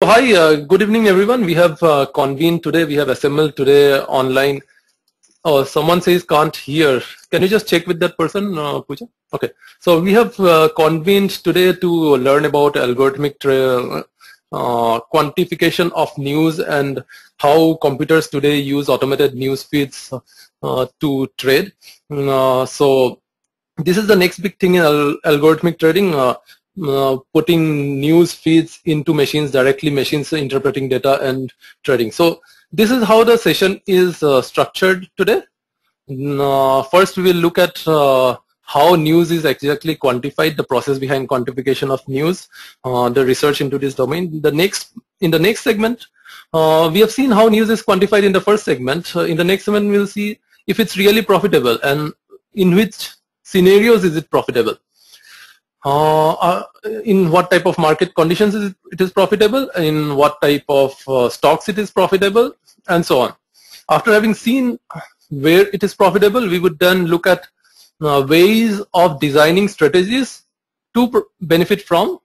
Hi, good evening everyone. We have convened today, we have assembled today online. Oh, someone says can't hear. Can you just check with that person, Pooja? Okay, so we have convened today to learn about algorithmic quantification of news and how computers today use automated news feeds to trade. So this is the next big thing in algorithmic trading. Putting news feeds into machines directly, machines interpreting data and trading. So this is how the session is structured today. First we will look at how news is exactly quantified, the process behind quantification of news, the research into this domain. In the next segment, we have seen how news is quantified in the first segment. In the next segment we will see if it's really profitable and in which scenarios is it profitable. In what type of market conditions it is profitable, in what type of stocks it is profitable, and so on. After having seen where it is profitable, we would then look at ways of designing strategies to benefit from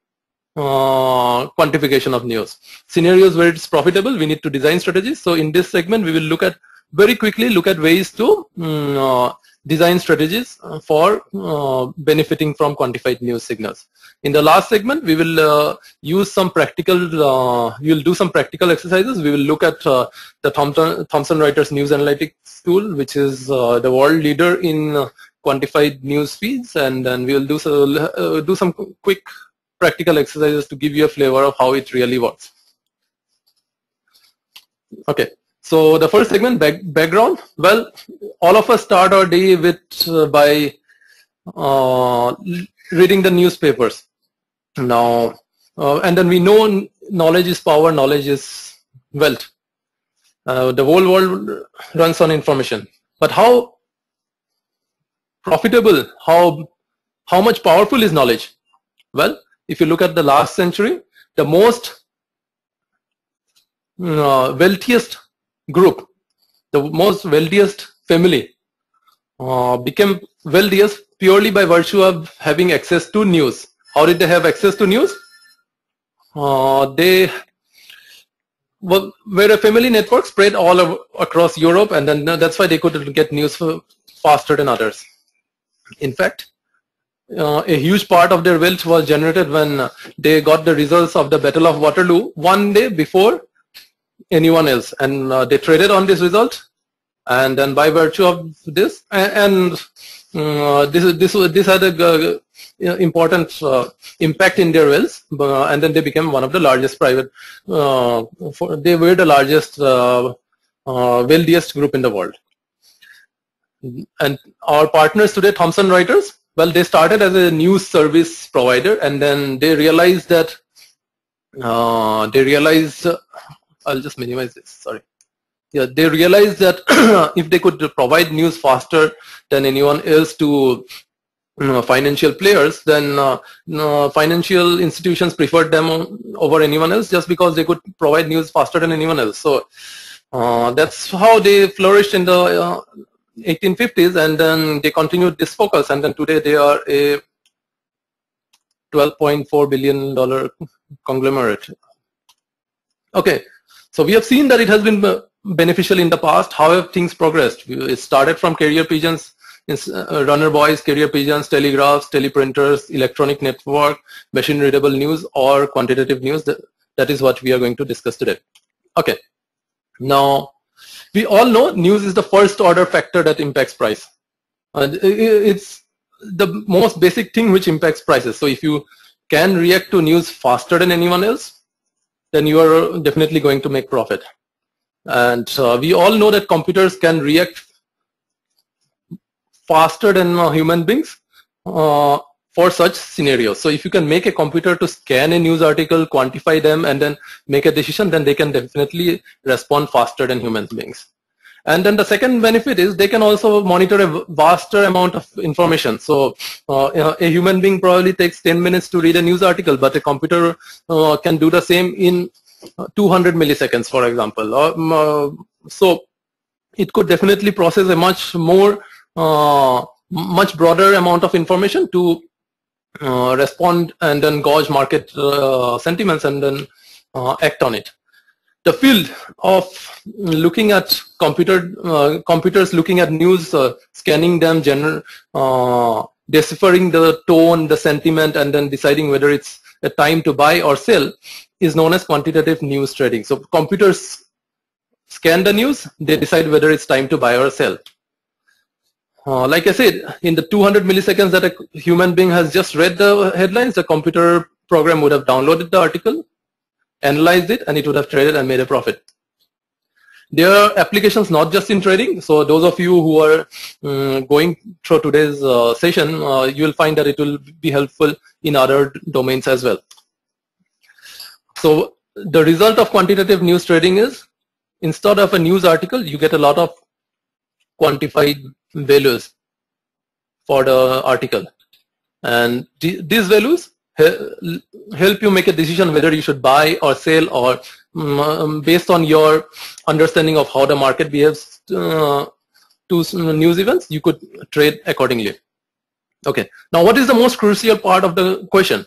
quantification of news. Scenarios where it's profitable, we need to design strategies. So in this segment, we will look at very quickly look at ways to design strategies for benefiting from quantified news signals. In the last segment, we will use some practical, we will do some practical exercises. We will look at the Thomson Reuters News Analytics tool, which is the world leader in quantified news feeds, and then we will do some quick practical exercises to give you a flavor of how it really works. Okay. So the first segment, background. Well, all of us start our day with by reading the newspapers. Now, and then we know knowledge is power, knowledge is wealth. The whole world runs on information. But how profitable, how much powerful is knowledge? Well, if you look at the last century, the most wealthiest group, the most wealthiest family became wealthiest purely by virtue of having access to news. How did they have access to news? They were a family network spread all across Europe, and then that's why they could get news faster than others. In fact, a huge part of their wealth was generated when they got the results of the Battle of Waterloo one day before anyone else, and they traded on this result, and then by virtue of this, and this had a important impact in their wealth, and then they became one of the largest private. They were the largest wealthiest group in the world. And our partners today, Thomson Reuters, well, they started as a news service provider, and then they realized that I'll just minimize this, sorry. Yeah, they realized that if they could provide news faster than anyone else to financial players, then financial institutions preferred them over anyone else just because they could provide news faster than anyone else. So that's how they flourished in the 1850s, and then they continued this focus, and then today they are a $12.4 billion conglomerate. Okay. So we have seen that it has been beneficial in the past. How have things progressed? It started from carrier pigeons, runner boys, carrier pigeons, telegraphs, teleprinters, electronic network, machine readable news, or quantitative news. That is what we are going to discuss today. Okay. Now, we all know news is the first order factor that impacts price. It's the most basic thing which impacts prices. So if you can react to news faster than anyone else, then you are definitely going to make profit. And we all know that computers can react faster than human beings for such scenarios. So if you can make a computer to scan a news article, quantify them, and then make a decision, then they can definitely respond faster than human beings. And then the second benefit is they can also monitor a vaster amount of information. So a human being probably takes 10 minutes to read a news article, but a computer can do the same in 200 milliseconds, for example. So it could definitely process a much broader amount of information to respond and then gauge market sentiments and then act on it. The field of looking at computers looking at news, scanning them, deciphering the tone, the sentiment, and then deciding whether it's a time to buy or sell is known as quantitative news trading. So computers scan the news, they decide whether it's time to buy or sell. Like I said, in the 200 milliseconds that a human being has just read the headlines, the computer program would have downloaded the article, analyzed it, and it would have traded and made a profit. There are applications not just in trading. So those of you who are going through today's session, you will find that it will be helpful in other domains as well. So the result of quantitative news trading is, instead of a news article, you get a lot of quantified values for the article. And these values help you make a decision whether you should buy or sell, or based on your understanding of how the market behaves to news events, you could trade accordingly. Okay, now what is the most crucial part of the question?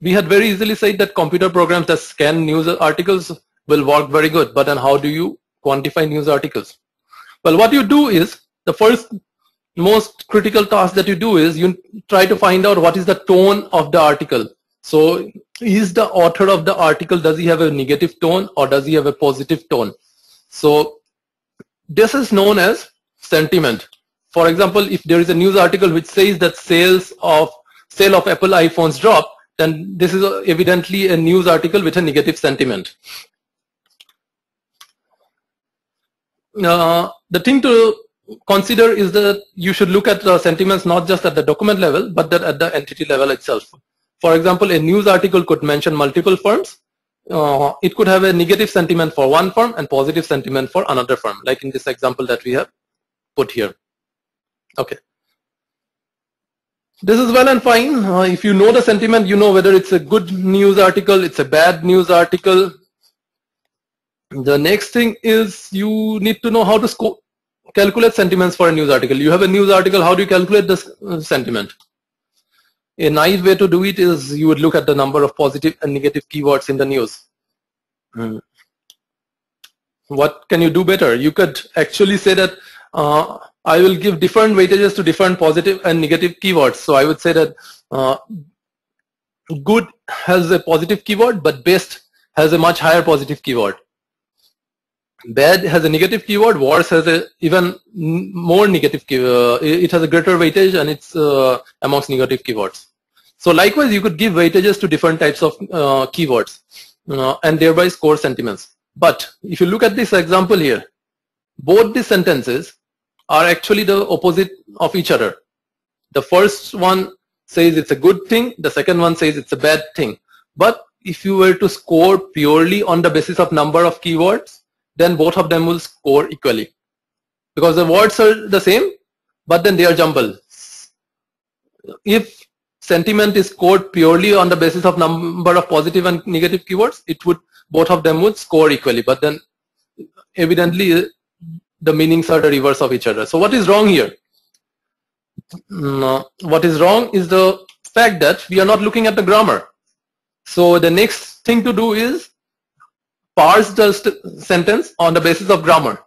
We had very easily said that computer programs that scan news articles will work very good, but then how do you quantify news articles? Well, what you do is, the first most critical task that you do is you try to find out what is the tone of the article. So is the author of the article, does he have a negative tone or does he have a positive tone? So this is known as sentiment. For example, if there is a news article which says that sale of Apple iPhones drop, then this is evidently a news article with a negative sentiment. The thing to consider is that you should look at the sentiments not just at the document level, but that at the entity level itself. For example, a news article could mention multiple firms. It could have a negative sentiment for one firm and positive sentiment for another firm, like in this example that we have put here. Okay. This is well and fine. If you know the sentiment, you know whether it's a good news article, it's a bad news article. The next thing is you need to know how to calculate sentiments for a news article. You have a news article, how do you calculate this sentiment? A nice way to do it is you would look at the number of positive and negative keywords in the news. What can you do better? You could actually say that I will give different weightages to different positive and negative keywords. So I would say that good has a positive keyword, but best has a much higher positive keyword. Bad has a negative keyword, worse has a even more negative keyword. It has a greater weightage and it's amongst negative keywords. So likewise, you could give weightages to different types of keywords and thereby score sentiments. But if you look at this example here, both these sentences are actually the opposite of each other. The first one says it's a good thing, the second one says it's a bad thing. But if you were to score purely on the basis of number of keywords, then both of them will score equally, because the words are the same, but then they are jumbled. If sentiment is scored purely on the basis of number of positive and negative keywords, both of them would score equally, but then evidently the meanings are the reverse of each other. So what is wrong here? What is wrong is the fact that we are not looking at the grammar. So the next thing to do is parse the sentence on the basis of grammar.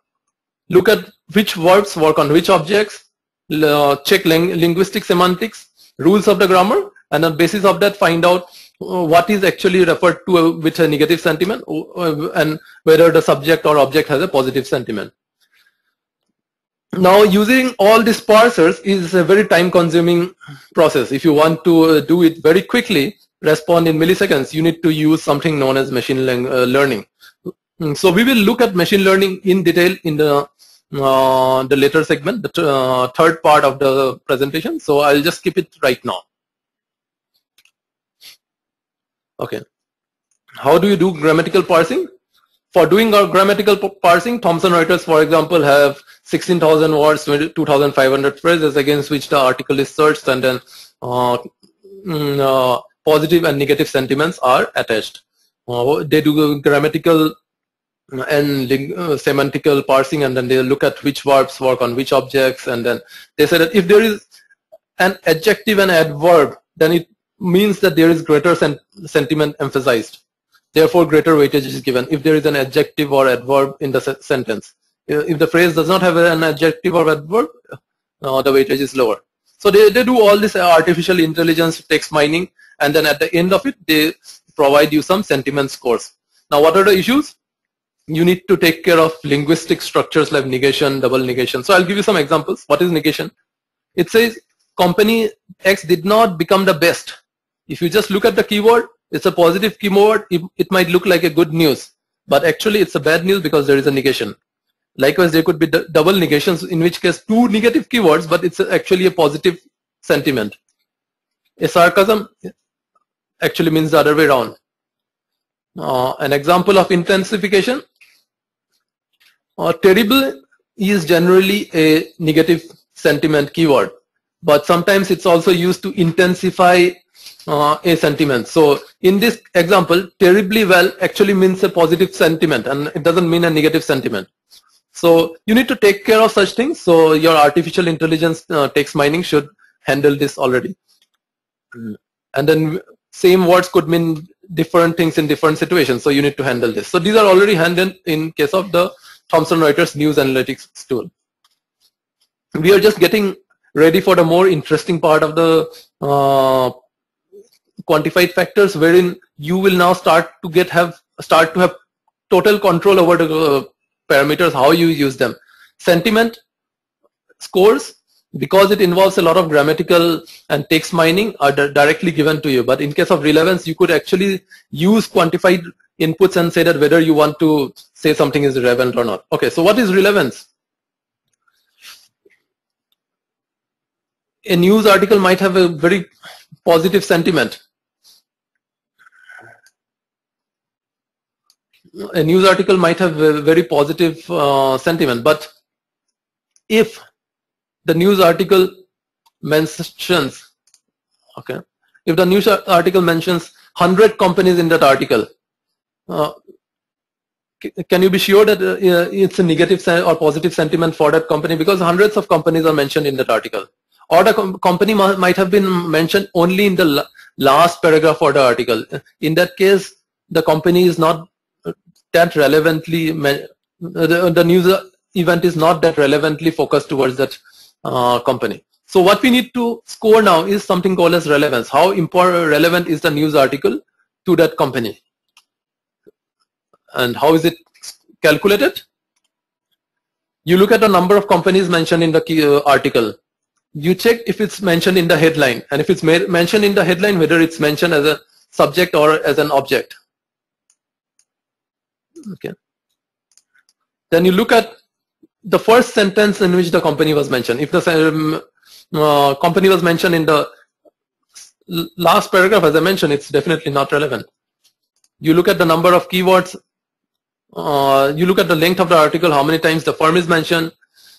Look at which verbs work on which objects, check linguistic semantics, rules of the grammar, and on the basis of that find out what is actually referred to with a negative sentiment and whether the subject or object has a positive sentiment. Now, using all these parsers is a very time-consuming process. If you want to do it very quickly, respond in milliseconds, you need to use something known as machine learning. So we will look at machine learning in detail in the later segment, the third part of the presentation. So I'll just skip it right now. Okay. How do you do grammatical parsing? For doing our grammatical parsing, Thomson Reuters, for example, have 16,000 words, 2,500 phrases against which the article is searched, and then positive and negative sentiments are attached. They do grammatical and semantical parsing, and then they look at which verbs work on which objects, and then they say that if there is an adjective and adverb, then it means that there is greater sentiment emphasized. therefore greater weightage is given if there is an adjective or adverb in the sentence. If the phrase does not have an adjective or adverb, the weightage is lower. So they do all this artificial intelligence text mining, and then at the end of it, they provide you some sentiment scores. Now, what are the issues? You need to take care of linguistic structures like negation, double negation. So I'll give you some examples. What is negation? It says company X did not become the best. If you just look at the keyword, it's a positive keyword. It might look like a good news, but actually it's a bad news because there is a negation. Likewise, there could be double negations, in which case two negative keywords, but it's actually a positive sentiment. A sarcasm actually means the other way around. An example of intensification. Terrible is generally a negative sentiment keyword, but sometimes it's also used to intensify a sentiment. So in this example, terribly well actually means a positive sentiment, and it doesn't mean a negative sentiment. So you need to take care of such things. So your artificial intelligence text mining should handle this already. And then same words could mean different things in different situations. So you need to handle this. So these are already handled in case of the Thomson Reuters News Analytics tool. We are just getting ready for the more interesting part of the quantified factors, wherein you will now start to have total control over the parameters, how you use them. Sentiment scores, because it involves a lot of grammatical and text mining, are directly given to you. But in case of relevance, you could actually use quantified inputs and say that whether you want to say something is relevant or not. Okay, so what is relevance? A news article might have a very positive sentiment. A news article might have a very positive sentiment, but if the news article mentions, if the news article mentions 100 companies in that article, can you be sure that it's a negative or positive sentiment for that company? Because hundreds of companies are mentioned in that article, or the company might have been mentioned only in the last paragraph of the article. In that case, the company is not that relevantly, the news event is not that relevantly focused towards that company. So what we need to score now is something called as relevance. How relevant is the news article to that company? And how is it calculated? You look at the number of companies mentioned in the article. You check if it's mentioned in the headline, and if it's mentioned in the headline, whether it's mentioned as a subject or as an object. Okay. Then you look at the first sentence in which the company was mentioned. If the company was mentioned in the last paragraph, as I mentioned, it's definitely not relevant. You look at the number of keywords. You look at the length of the article, how many times the firm is mentioned,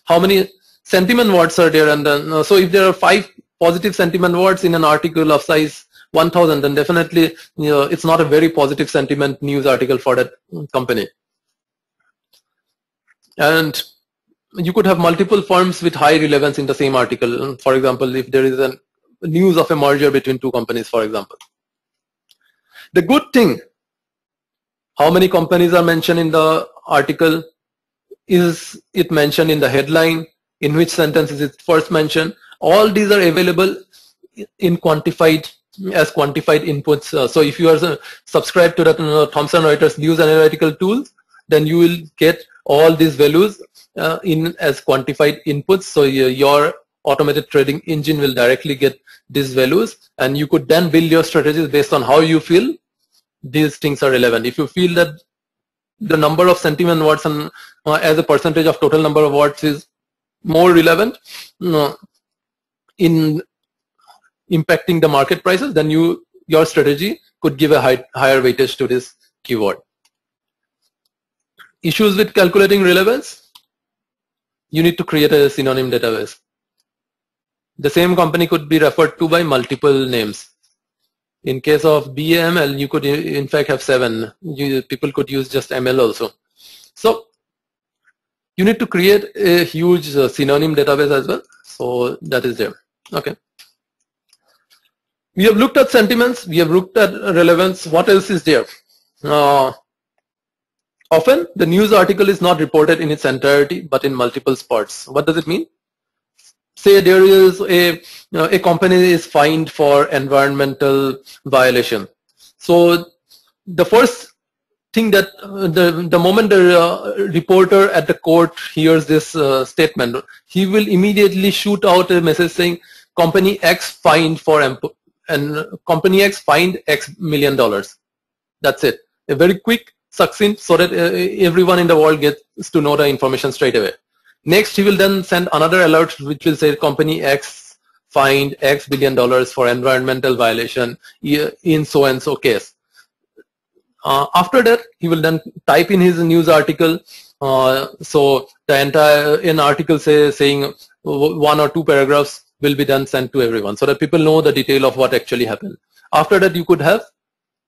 how many sentiment words are there, and then so if there are 5 positive sentiment words in an article of size 1000, then definitely it's not a very positive sentiment news article for that company. And you could have multiple firms with high relevance in the same article. For example, if there is a news of a merger between 2 companies, for example. The good thing, how many companies are mentioned in the article, is it mentioned in the headline, in which sentence is it first mentioned. All these are available in quantified inputs. So if you are subscribed to the Thomson Reuters News Analytical tools, then you will get all these values in as quantified inputs. So your automated trading engine will directly get these values, and you could then build your strategies based on how you feel these things are relevant. If you feel that the number of sentiment words and as a percentage of total number of words is more relevant in impacting the market prices, then your strategy could give a higher weightage to this keyword. Issues with calculating relevance: you need to create a synonym database. The same company could be referred to by multiple names. In case of BAML, you could in fact have 7. People could use just ML also. So you need to create a huge synonym database as well. So that is there. Okay. We have looked at sentiments. We have looked at relevance. What else is there? Often the news article is not reported in its entirety, but in multiple parts. What does it mean? Say there is a company is fined for environmental violation. So the first thing that the moment the reporter at the court hears this statement, he will immediately shoot out a message saying company X fined for and company X fined X $1 million. That's it. A very quick, succinct, so that everyone in the world gets to know the information straight away. Next, he will then send another alert which will say company X fined X $1 billion for environmental violation in so and so case. After that, he will then type in his news article. So the entire article saying 1 or 2 paragraphs will be then sent to everyone, so that people know the detail of what actually happened. After that, you could have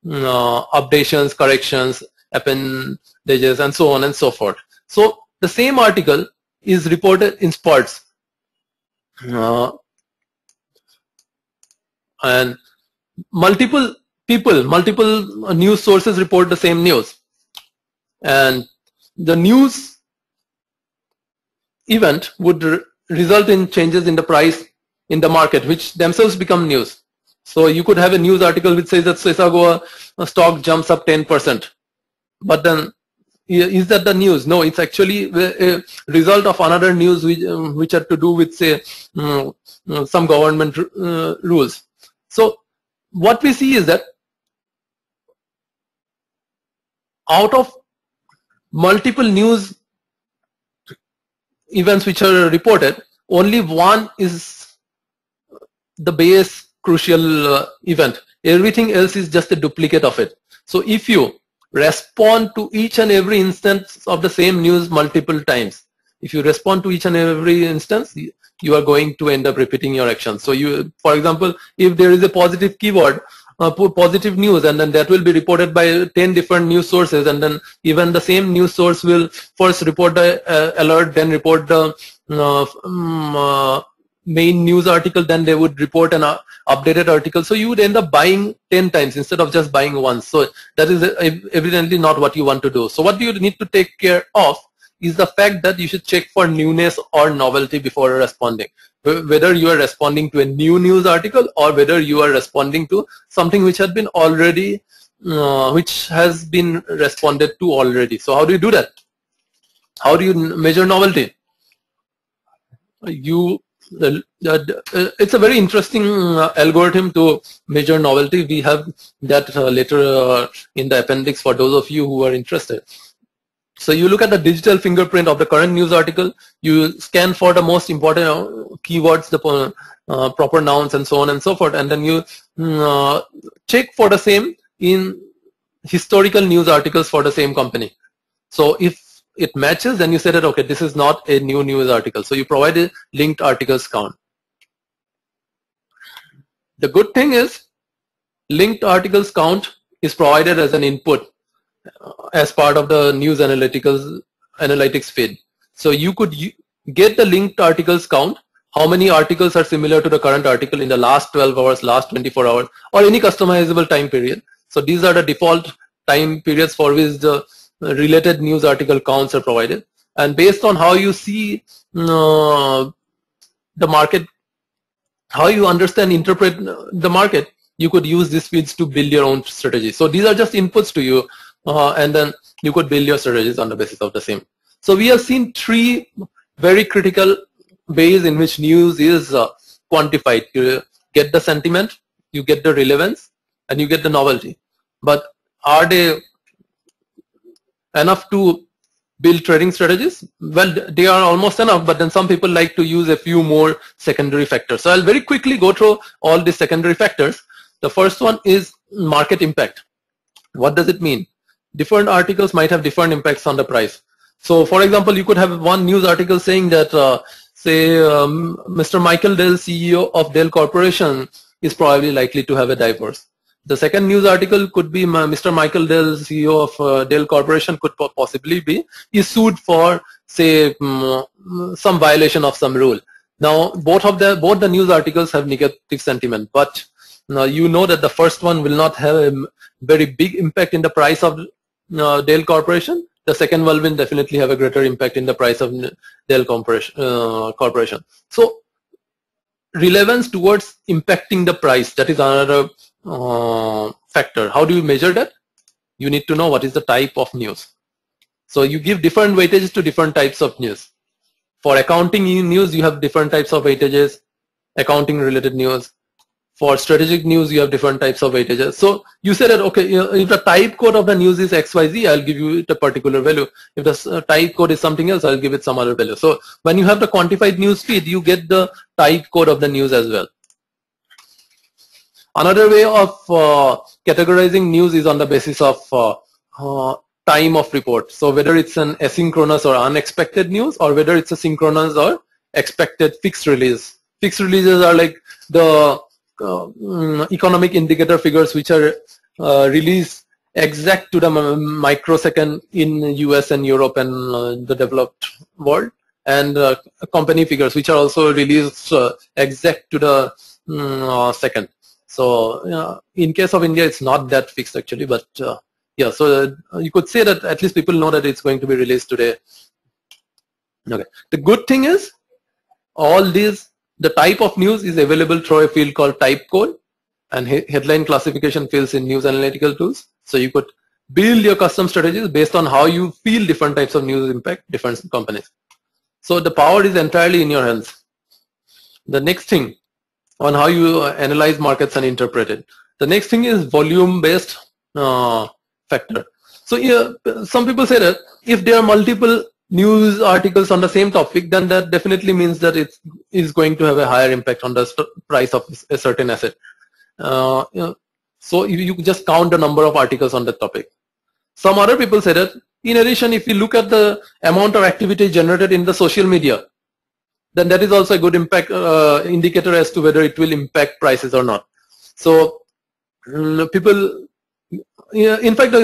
updations, corrections, appendages, and so on and so forth. So the same article is reported in spurts, and multiple news sources report the same news, and the news event would result in changes in the price in the market, which themselves become news. So you could have a news article which says that Sesagua stock jumps up 10%, but then is that the news? No, it's actually a result of another news which had to do with, say, some government rules. So what we see is that out of multiple news events which are reported, only one is the base crucial event. Everything else is just a duplicate of it. So if you respond to each and every instance of the same news multiple times, if you respond to each and every instance, you are going to end up repeating your actions. So you, for example, if there is a positive keyword, put positive news, and then that will be reported by 10 different news sources, and then even the same news source will first report the alert, then report the main news article, then they would report an updated article. So you would end up buying 10 times instead of just buying once. So that is evidently not what you want to do. So what you need to take care of is the fact that you should check for newness or novelty before responding. Whether you are responding to a new news article or whether you are responding to something which had been already, which has been responded to already. So how do you do that? How do you measure novelty? It's a very interesting algorithm to measure novelty. We have that later in the appendix for those of you who are interested. So you look at the digital fingerprint of the current news article, you scan for the most important keywords, the proper nouns, and so on and so forth, and then you check for the same in historical news articles for the same company. So if it matches, then you say that, okay, this is not a new news article. So you provide a linked articles count. The good thing is linked articles count is provided as an input as part of the news analytics feed. So you could get the linked articles count, how many articles are similar to the current article in the last 12 hours, last 24 hours, or any customizable time period. So these are the default time periods for which the related news article counts are provided, and based on how you see the market, how you understand, interpret the market, you could use these feeds to build your own strategy. So these are just inputs to you, and then you could build your strategies on the basis of the same. So we have seen 3 very critical ways in which news is quantified. You get the sentiment, you get the relevance, and you get the novelty. But are they enough to build trading strategies? Well, they are almost enough, but then some people like to use a few more secondary factors. So I'll very quickly go through all these secondary factors. The first one is market impact. What does it mean? Different articles might have different impacts on the price. So for example, you could have one news article saying that Mr. Michael Dell, CEO of Dell Corporation, is probably likely to have a divorce. The second news article could be Mr. Michael Dell, CEO of Dell Corporation, could possibly be sued for, say, some violation of some rule. Now, both the news articles have negative sentiment, but now you know that the first one will not have a very big impact in the price of Dell Corporation, the second one will definitely have a greater impact in the price of Dell Corporation. So relevance towards impacting the price, that is another factor. How do you measure that? You need to know what is the type of news. So you give different weightages to different types of news. For accounting news, you have different types of weightages, accounting related news. For strategic news, you have different types of weightages. So you say that, okay, if the type code of the news is XYZ, I'll give you it a particular value. If the type code is something else, I'll give it some other value. So when you have the quantified news feed, you get the type code of the news as well. Another way of categorizing news is on the basis of time of report. So whether it's an asynchronous or unexpected news, or whether it's a synchronous or expected fixed release. Fixed releases are like the economic indicator figures which are released exact to the microsecond in US and Europe and the developed world, and company figures which are also released exact to the second. So in case of India, it's not that fixed actually, but yeah, so you could say that at least people know that it's going to be released today. Okay. The good thing is all these, the type of news is available through a field called type code and headline classification fields in news analytical tools. So you could build your custom strategies based on how you feel different types of news impact different companies. So the power is entirely in your hands. The next thing on how you analyze markets and interpret it. The next thing is volume-based factor. So yeah, some people say that if there are multiple news articles on the same topic, then that definitely means that it is going to have a higher impact on the price of a certain asset. So you just count the number of articles on the topic. Some other people say that in addition, if you look at the amount of activity generated in the social media, then that is also a good impact indicator as to whether it will impact prices or not. So people, yeah, in fact,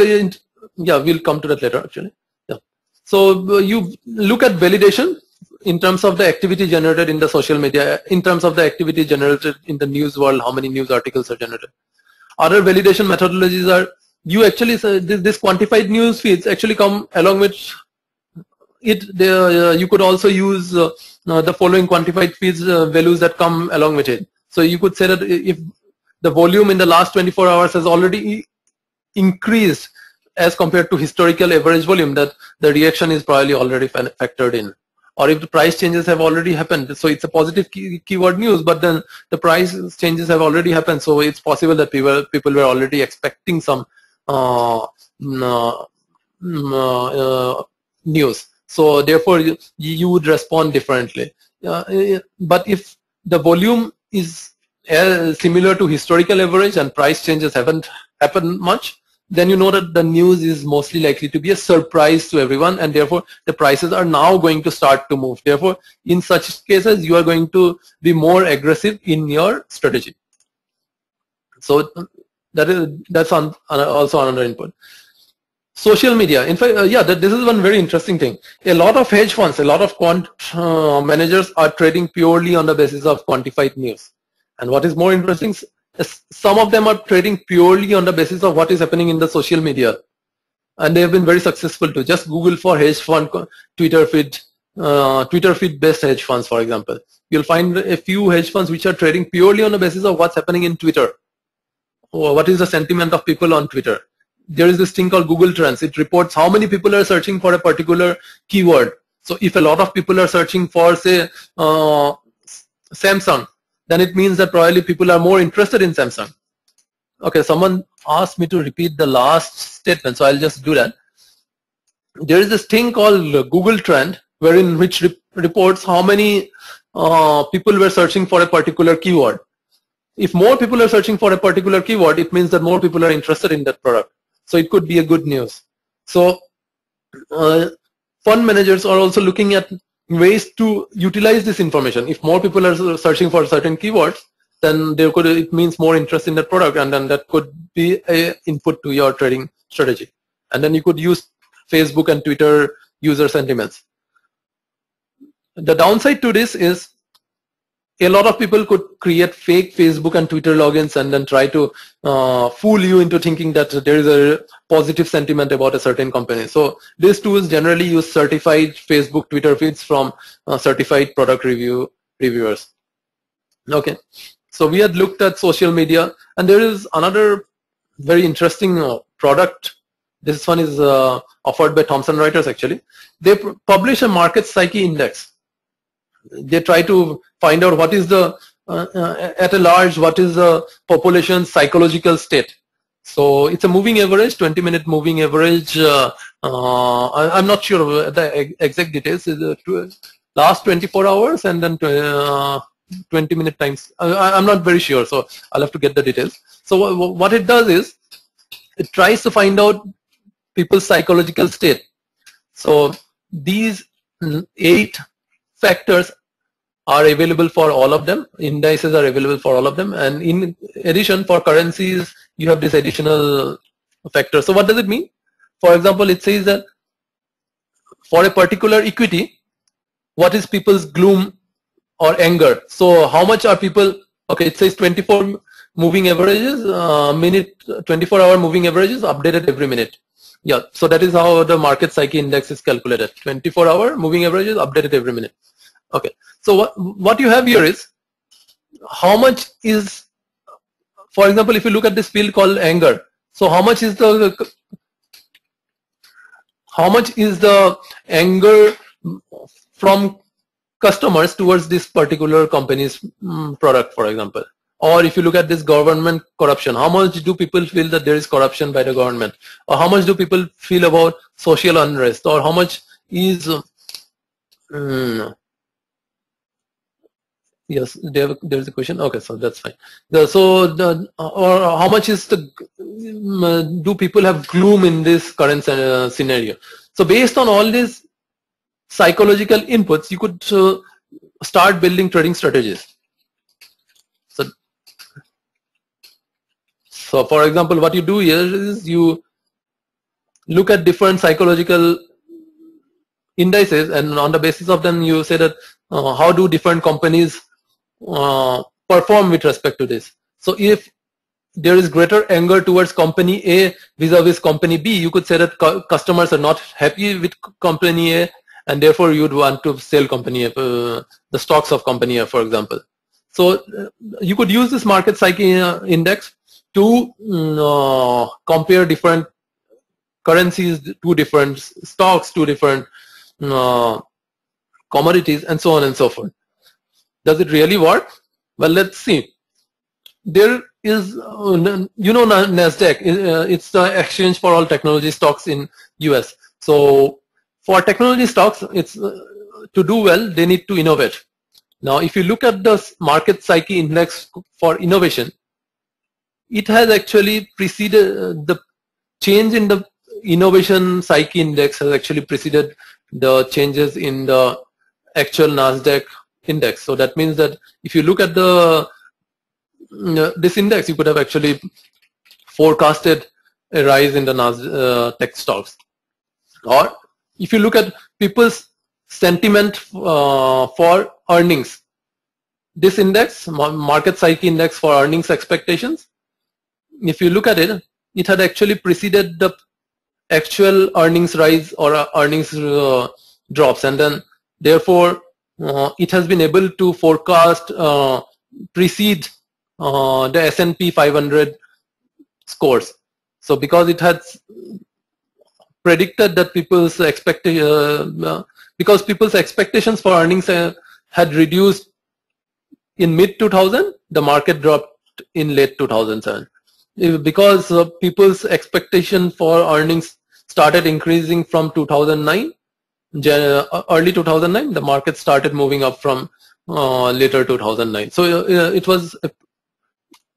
yeah, we'll come to that later actually. Yeah. So you look at validation in terms of the activity generated in the social media, in terms of the activity generated in the news world, how many news articles are generated. Other validation methodologies are, you actually, this quantified news feeds actually come along with it. You could also use the following quantified feeds values that come along with it. So you could say that if the volume in the last 24 hours has already increased as compared to historical average volume, that the reaction is probably already factored in. Or if the price changes have already happened, so it's a positive keyword news, but then the price changes have already happened, so it's possible that people were already expecting some news. So therefore you would respond differently. But if the volume is similar to historical average and price changes haven't happened much, then you know that the news is mostly likely to be a surprise to everyone, and therefore the prices are now going to start to move. Therefore, in such cases, you are going to be more aggressive in your strategy. So that's also another input. Social media. In fact, yeah, this is one very interesting thing. A lot of hedge funds, a lot of quant managers are trading purely on the basis of quantified news. And what is more interesting, some of them are trading purely on the basis of what is happening in the social media, and they have been very successful too. Just Google for hedge fund Twitter feed based hedge funds, for example. You'll find a few hedge funds which are trading purely on the basis of what's happening in Twitter, or what is the sentiment of people on Twitter. There is this thing called Google Trends. It reports how many people are searching for a particular keyword. So if a lot of people are searching for, say, Samsung, then it means that probably people are more interested in Samsung. Okay, someone asked me to repeat the last statement, so I'll just do that. There is this thing called Google Trend, which reports how many people were searching for a particular keyword. If more people are searching for a particular keyword, it means that more people are interested in that product. So it could be a good news. So fund managers are also looking at ways to utilize this information. If more people are searching for certain keywords, then it means more interest in that product, and then that could be an input to your trading strategy. And then you could use Facebook and Twitter user sentiments. The downside to this is a lot of people could create fake Facebook and Twitter logins and then try to fool you into thinking that there is a positive sentiment about a certain company. So these tools generally use certified Facebook, Twitter feeds from certified product reviewers. Okay, so we had looked at social media, and there is another very interesting product. This one is offered by Thomson Reuters actually. They publish a market psyche index. They try to find out what is the at a large, what is the population's psychological state. So it's a moving average, 20-minute moving average. I'm not sure the exact details. Last 24 hours and then 20-minute times. I'm not very sure, so I'll have to get the details. So what it does is it tries to find out people's psychological state. So these 8 factors are available for all of them. Indices are available for all of them, and in addition, for currencies you have this additional factor. So what does it mean? For example, it says that for a particular equity, what is people's gloom or anger? So how much are people, okay, it says 24 moving averages, 24-hour moving averages updated every minute. Yeah, so that is how the market psyche index is calculated. 24-hour moving averages updated every minute. Okay, so what you have here is how much is, for example, if you look at this field called anger, so how much is the anger from customers towards this particular company's product, for example? Or if you look at this government corruption, how much do people feel that there is corruption by the government? Or how much do people feel about social unrest? Or how much is yes, there's a question. Okay, so that's fine. Or how much is the do people have gloom in this current scenario? So based on all these psychological inputs, you could start building trading strategies. So for example, what you do here is you look at different psychological indices, and on the basis of them you say that how do different companies perform with respect to this. So if there is greater anger towards company A vis-a-vis company B, you could say that customers are not happy with company A, and therefore you would want to sell company A, the stocks of company A, for example. So you could use this market psyche index to compare different currencies, to different stocks, to different commodities, and so on and so forth. Does it really work? Well, let's see. There is, NASDAQ, it's the exchange for all technology stocks in US. So for technology stocks, it's to do well, they need to innovate. Now, if you look at the market psyche index for innovation, it has actually preceded, the change in the innovation psyche index has actually preceded the changes in the actual NASDAQ index. So that means that if you look at the this index, you could have actually forecasted a rise in the NASDAQ stocks. Or if you look at people's sentiment for earnings, this index, market psyche index for earnings expectations, if you look at it, it had actually preceded the actual earnings rise or earnings drops, and then therefore it has been able to forecast, precede the S&P 500 scores. So because it had predicted that people's because people's expectations for earnings had reduced in mid 2000, the market dropped in late 2007. Because people's expectation for earnings started increasing from 2009, early 2009, the market started moving up from later 2009. So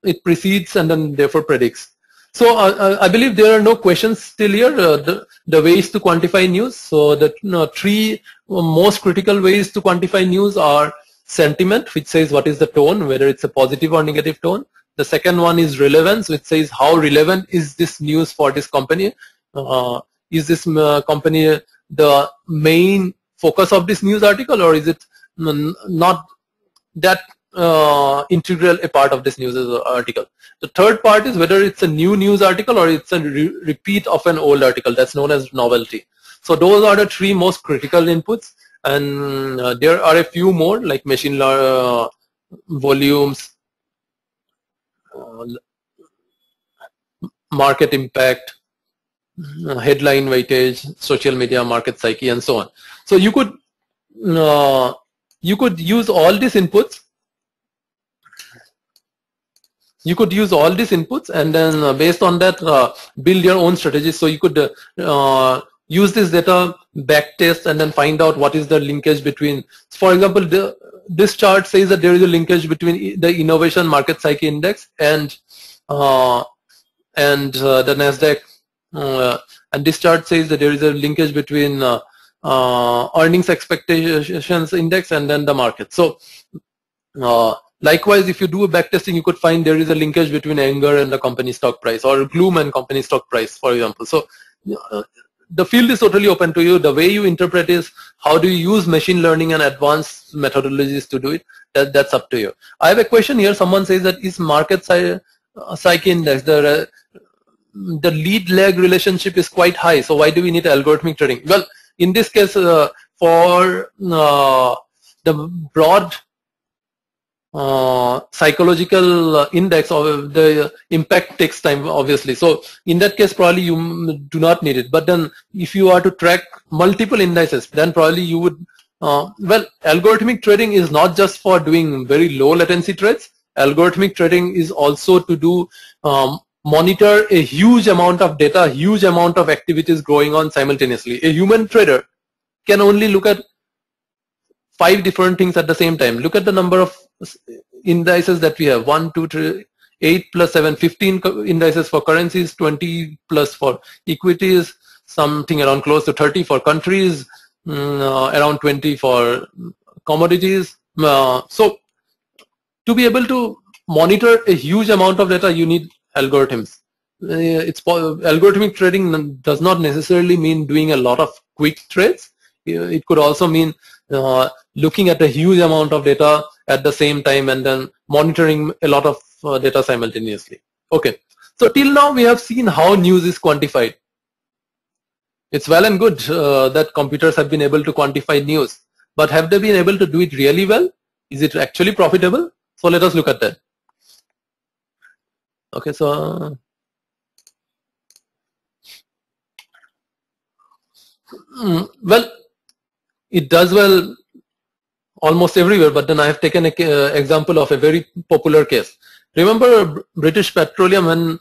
it precedes and then therefore predicts. So I believe there are no questions still here. The ways to quantify news. So the 3 most critical ways to quantify news are sentiment, which says what is the tone, whether it's a positive or negative tone. The second one is relevance, which says how relevant is this news for this company. Is this company the main focus of this news article, or is it not that integral a part of this news article. The third part is whether it's a new news article or it's a repeat of an old article. That's known as novelty. So those are the three most critical inputs, and there are a few more like machine learning, volumes, market impact, headline weightage, social media, market psyche, and so on. So you could use all these inputs. You could use all these inputs, and then based on that, build your own strategy. So you could use this data, backtest, and then find out what is the linkage between. For example, this chart says that there is a linkage between the innovation market psyche index and the Nasdaq, and this chart says that there is a linkage between earnings expectations index and then the market. So likewise, if you do a backtesting, you could find there is a linkage between anger and the company stock price, or gloom and company stock price, for example. So the field is totally open to you. The way you interpret is how do you use machine learning and advanced methodologies to do it. That's up to you. I have a question here. Someone says that is market psyche index, the lead lag relationship is quite high. So why do we need algorithmic trading? Well, in this case, for the broad psychological index of the impact takes time, obviously. So in that case, probably you do not need it. But then if you are to track multiple indices, then probably you would, well, algorithmic trading is not just for doing very low latency trades. Algorithmic trading is also to do, monitor a huge amount of data, huge amount of activities going on simultaneously. A human trader can only look at 5 different things at the same time. Look at the number of indices that we have: 1, 2, 3, 8 plus 7, 15 indices for currencies, 20 plus for equities, something around close to 30 for countries, around 20 for commodities. So to be able to monitor a huge amount of data, you need algorithms. Algorithmic trading does not necessarily mean doing a lot of quick trades. It could also mean looking at a huge amount of data at the same time and then monitoring a lot of data simultaneously. Okay, so till now we have seen how news is quantified. It's well and good that computers have been able to quantify news, but have they been able to do it really well? Is it actually profitable? So let us look at that. Okay, so well, it does well almost everywhere, but then I have taken an example of a very popular case. Remember British Petroleum when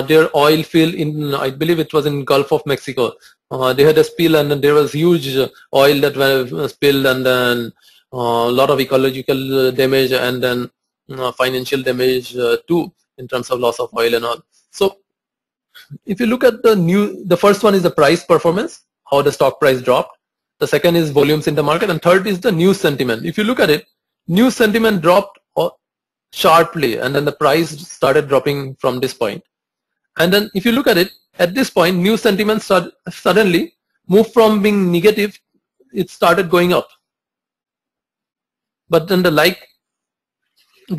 their oil spill in, I believe it was in Gulf of Mexico. They had a spill and then there was huge oil that was spilled, and then a lot of ecological damage, and then financial damage too, in terms of loss of oil and all. So if you look at the first one is the price performance, how the stock price dropped. The second is volumes in the market, and third is the news sentiment. If you look at it, news sentiment dropped sharply, and then the price started dropping from this point. And then if you look at it, at this point, news sentiment suddenly moved from being negative, it started going up. But then the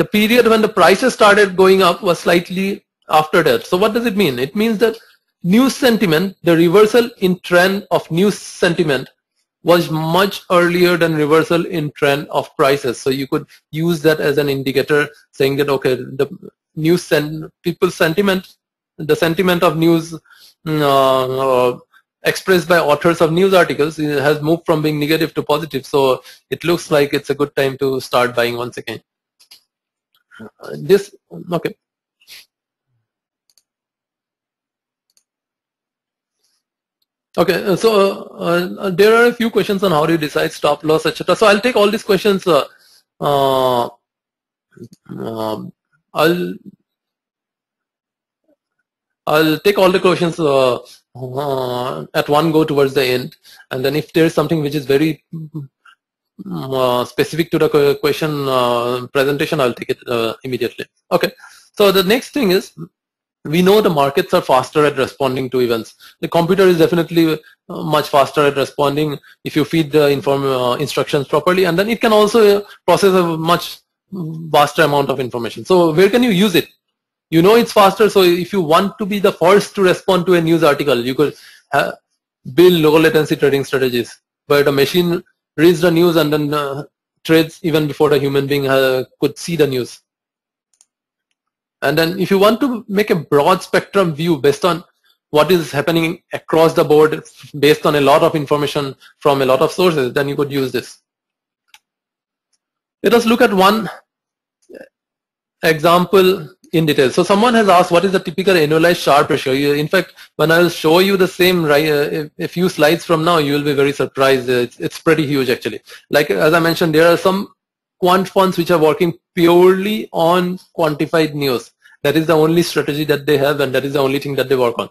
period when the prices started going up was slightly after that. So what does it mean? It means that news sentiment, the reversal in trend of news sentiment was much earlier than reversal in trend of prices. So you could use that as an indicator saying that, okay, the news people's sentiment, the sentiment of news expressed by authors of news articles has moved from being negative to positive. So it looks like it's a good time to start buying once again. Okay. Okay, so there are a few questions on how do you decide stop loss, etc. So I'll take all these questions. I'll take all the questions at one go towards the end, and then if there is something which is very specific to the question presentation, I'll take it immediately. Okay, so the next thing is, we know the markets are faster at responding to events. The computer is definitely much faster at responding if you feed the instructions properly, and then it can also process a much vaster amount of information. So where can you use it? You know it's faster, so if you want to be the first to respond to a news article, you could build low latency trading strategies where the machine reads the news and then trades even before the human being could see the news. And then if you want to make a broad spectrum view based on what is happening across the board based on a lot of information from a lot of sources, then you could use this. Let us look at one example in detail. So someone has asked what is the typical annualized Sharpe ratio. In fact, when I will show you the same a few slides from now, you will be very surprised. It's pretty huge actually. Like as I mentioned, there are some quant funds which are working purely on quantified news. That is the only strategy that they have, and that is the only thing that they work on.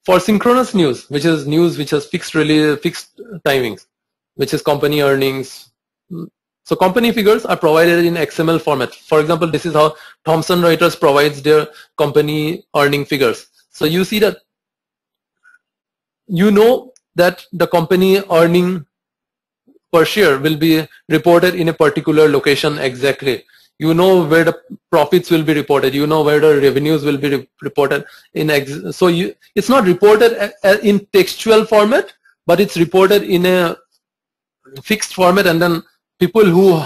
For synchronous news, which is news which has fixed timings, which is company earnings. So company figures are provided in XML format. For example, this is how Thomson Reuters provides their company earning figures. So you see that, you know that the company earning per share will be reported in a particular location exactly. You know where the profits will be reported. You know where the revenues will be reported in. So it's not reported in textual format, but it's reported in a fixed format, and then people who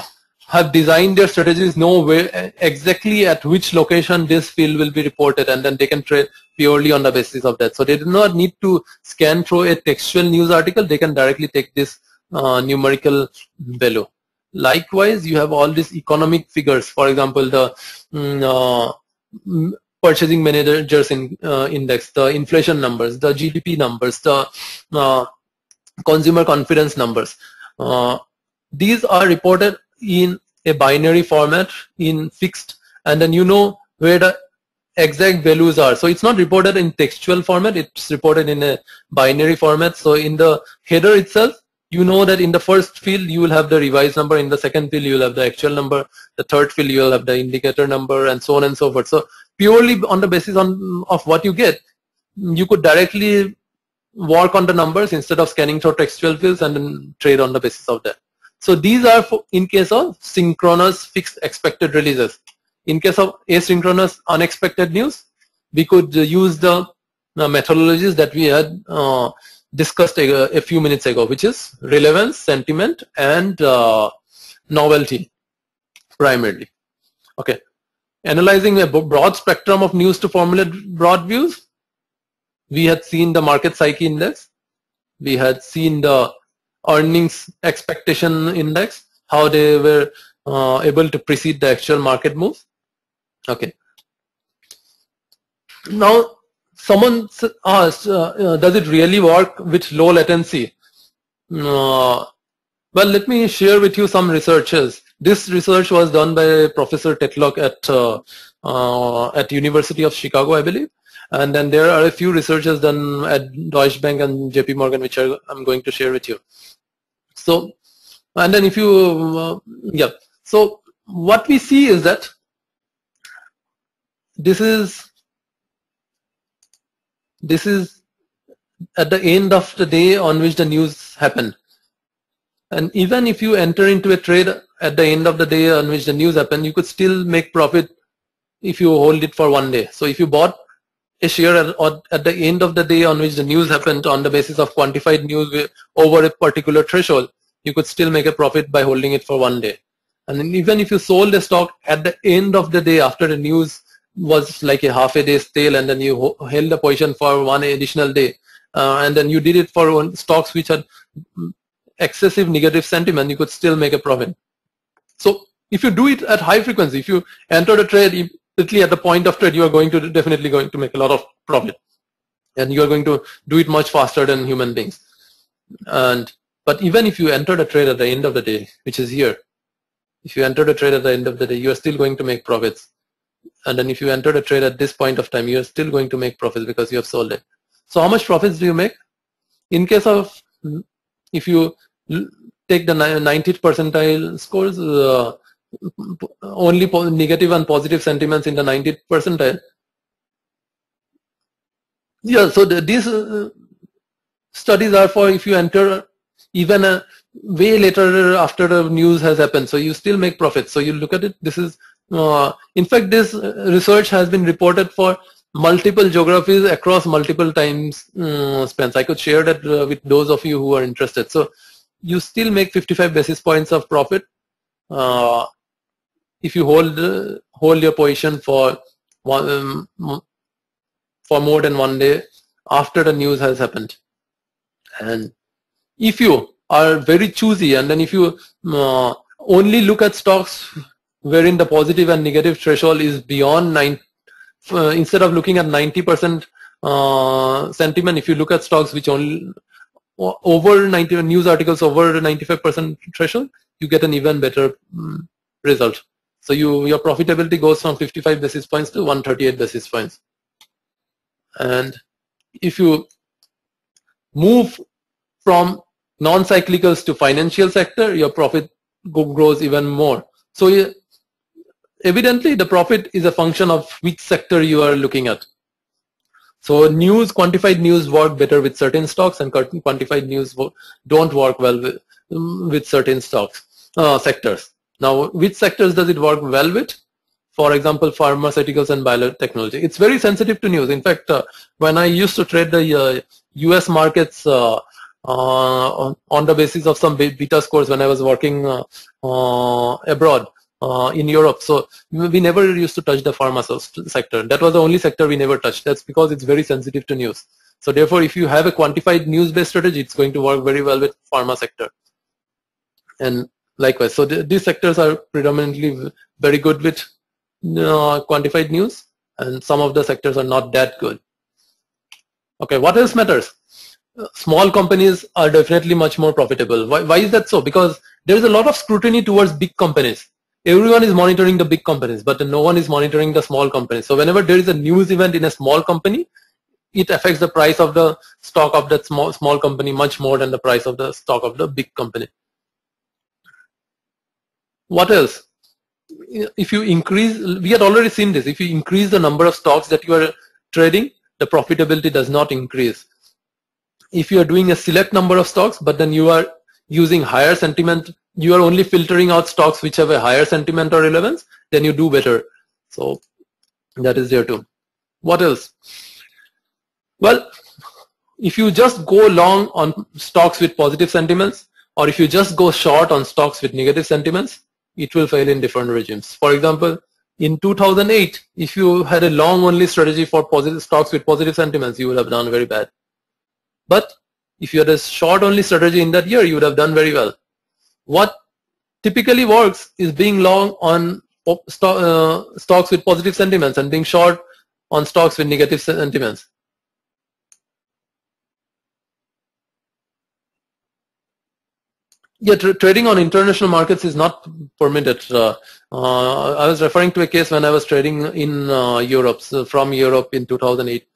have designed their strategies know where exactly at which location this field will be reported, and then they can trade purely on the basis of that. So they do not need to scan through a textual news article. They can directly take this numerical value. Likewise, you have all these economic figures. For example, the purchasing managers index, the inflation numbers, the GDP numbers, the consumer confidence numbers. These are reported in a binary format in fixed, and then you know where the exact values are. So it's not reported in textual format, it's reported in a binary format. So in the header itself, you know that in the first field you will have the revised number, in the second field you will have the actual number, the third field you will have the indicator number, and so on and so forth. So purely on the basis of what you get, you could directly work on the numbers instead of scanning through textual fields and then trade on the basis of that. So these are in case of synchronous fixed expected releases. In case of asynchronous unexpected news, we could use the methodologies that we had discussed a few minutes ago, which is relevance, sentiment, and novelty primarily. Okay, analyzing a broad spectrum of news to formulate broad views. We had seen the market Psyche index. We had seen the earnings expectation index, how they were able to precede the actual market moves. Okay. Now, someone asked, does it really work with low latency? Well, let me share with you some researches. This research was done by Professor Tetlock at University of Chicago, I believe. And then there are a few researches done at Deutsche Bank and JP Morgan, which I'm going to share with you. So, and then if you, so what we see is that this is at the end of the day on which the news happened. And even if you enter into a trade at the end of the day on which the news happened, you could still make profit if you hold it for one day. So if you bought a share at the end of the day on which the news happened on the basis of quantified news over a particular threshold, you could still make a profit by holding it for one day. And then even if you sold a stock at the end of the day after the news was like a half a day's tail, and then you held the position for one additional day, and then you did it for stocks which had excessive negative sentiment, you could still make a profit. So if you do it at high frequency, if you enter the trade immediately at the point of trade, you are definitely going to make a lot of profit, and you are going to do it much faster than human beings. But even if you enter the trade at the end of the day, which is here, if you enter the trade at the end of the day, you are still going to make profits. And then if you enter the trade at this point of time, you are still going to make profits because you have sold it. So how much profits do you make? In case of, if you take the 90th percentile scores, only negative and positive sentiments in the 90th percentile. Yeah, so these studies are for if you enter even way later after the news has happened. So you still make profits. So you look at it. This is, in fact, this research has been reported for multiple geographies across multiple times spans. I could share that with those of you who are interested. So you still make 55 basis points of profit if you hold your position for more than one day after the news has happened. And if you are very choosy, and then if you only look at stocks wherein the positive and negative threshold is beyond 9, instead of looking at 90% sentiment, if you look at stocks which only over 90 news articles over 95% threshold, you get an even better result. So your profitability goes from 55 basis points to 138 basis points. And if you move from non-cyclicals to financial sector, your profit grows even more. So evidently the profit is a function of which sector you are looking at. So quantified news work better with certain stocks, and quantified news don't work well with certain stocks, sectors. Now, which sectors does it work well with? For example, pharmaceuticals and biotechnology. It's very sensitive to news. In fact, when I used to trade the US markets on the basis of some beta scores when I was working abroad in Europe, so we never used to touch the pharma sector. That was the only sector we never touched. That's because it's very sensitive to news. So therefore, if you have a quantified news-based strategy, it's going to work very well with pharma sector. And likewise, so these sectors are predominantly very good with quantified news, and some of the sectors are not that good. Okay, what else matters? Small companies are definitely much more profitable. Why is that so? Because there is a lot of scrutiny towards big companies. Everyone is monitoring the big companies, but no one is monitoring the small companies. So whenever there is a news event in a small company, it affects the price of the stock of that small company much more than the price of the stock of the big company. What else? If you increase, we had already seen this, if you increase the number of stocks that you are trading, the profitability does not increase. If you are doing a select number of stocks, but then you are using higher sentiment, you are only filtering out stocks which have a higher sentiment or relevance, then you do better. So that is there too. What else? Well, if you just go long on stocks with positive sentiments, or if you just go short on stocks with negative sentiments, it will fail in different regimes. For example, in 2008, if you had a long only strategy for positive stocks with positive sentiments, you would have done very bad. But if you had a short only strategy in that year, you would have done very well. What typically works is being long on stocks with positive sentiments and being short on stocks with negative sentiments. Yeah, trading on international markets is not permitted. I was referring to a case when I was trading in Europe, so from Europe in 2008,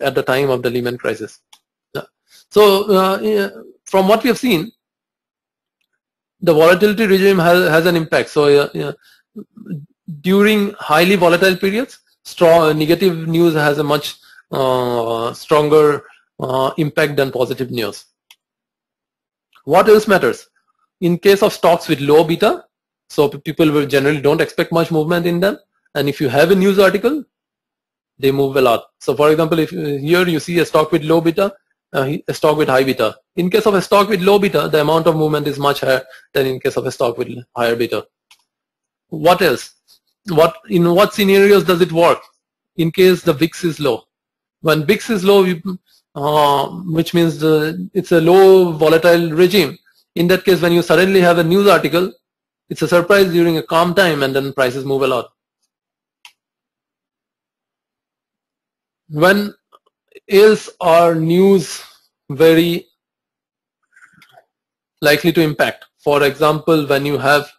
at the time of the Lehman crisis. So from what we have seen, the volatility regime has an impact. So during highly volatile periods, negative news has a much stronger impact than positive news. What else matters? In case of stocks with low beta, so people will generally don't expect much movement in them, and if you have a news article, they move a lot. So for example, if here you see a stock with low beta, a stock with high beta. In case of a stock with low beta, the amount of movement is much higher than in case of a stock with higher beta. What else? In what scenarios does it work? In case the VIX is low. When VIX is low, which means it's a low volatile regime. In that case, when you suddenly have a news article, it's a surprise during a calm time, and then prices move a lot. When else are news very likely to impact? For example, when you have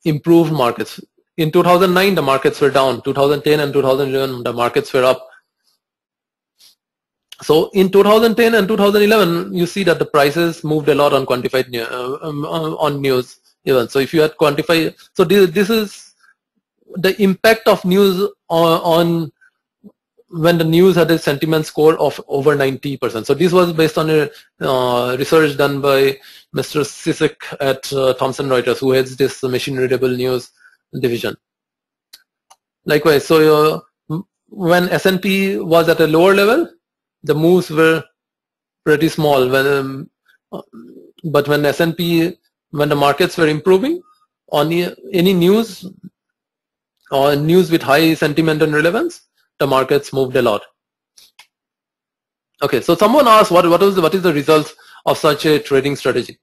improved markets. In 2009, the markets were down. 2010 and 2011, the markets were up. So in 2010 and 2011, you see that the prices moved a lot on quantified on news even. So if you had quantified, so this is the impact of news on when the news had a sentiment score of over 90%. So this was based on a research done by Mr. Psyche at Thomson Reuters, who heads this machine readable news division. Likewise, so when S&P was at a lower level, the moves were pretty small. But when when the markets were improving, on any news or news with high sentiment and relevance, the markets moved a lot. Okay, so someone asked what is the results of such a trading strategy?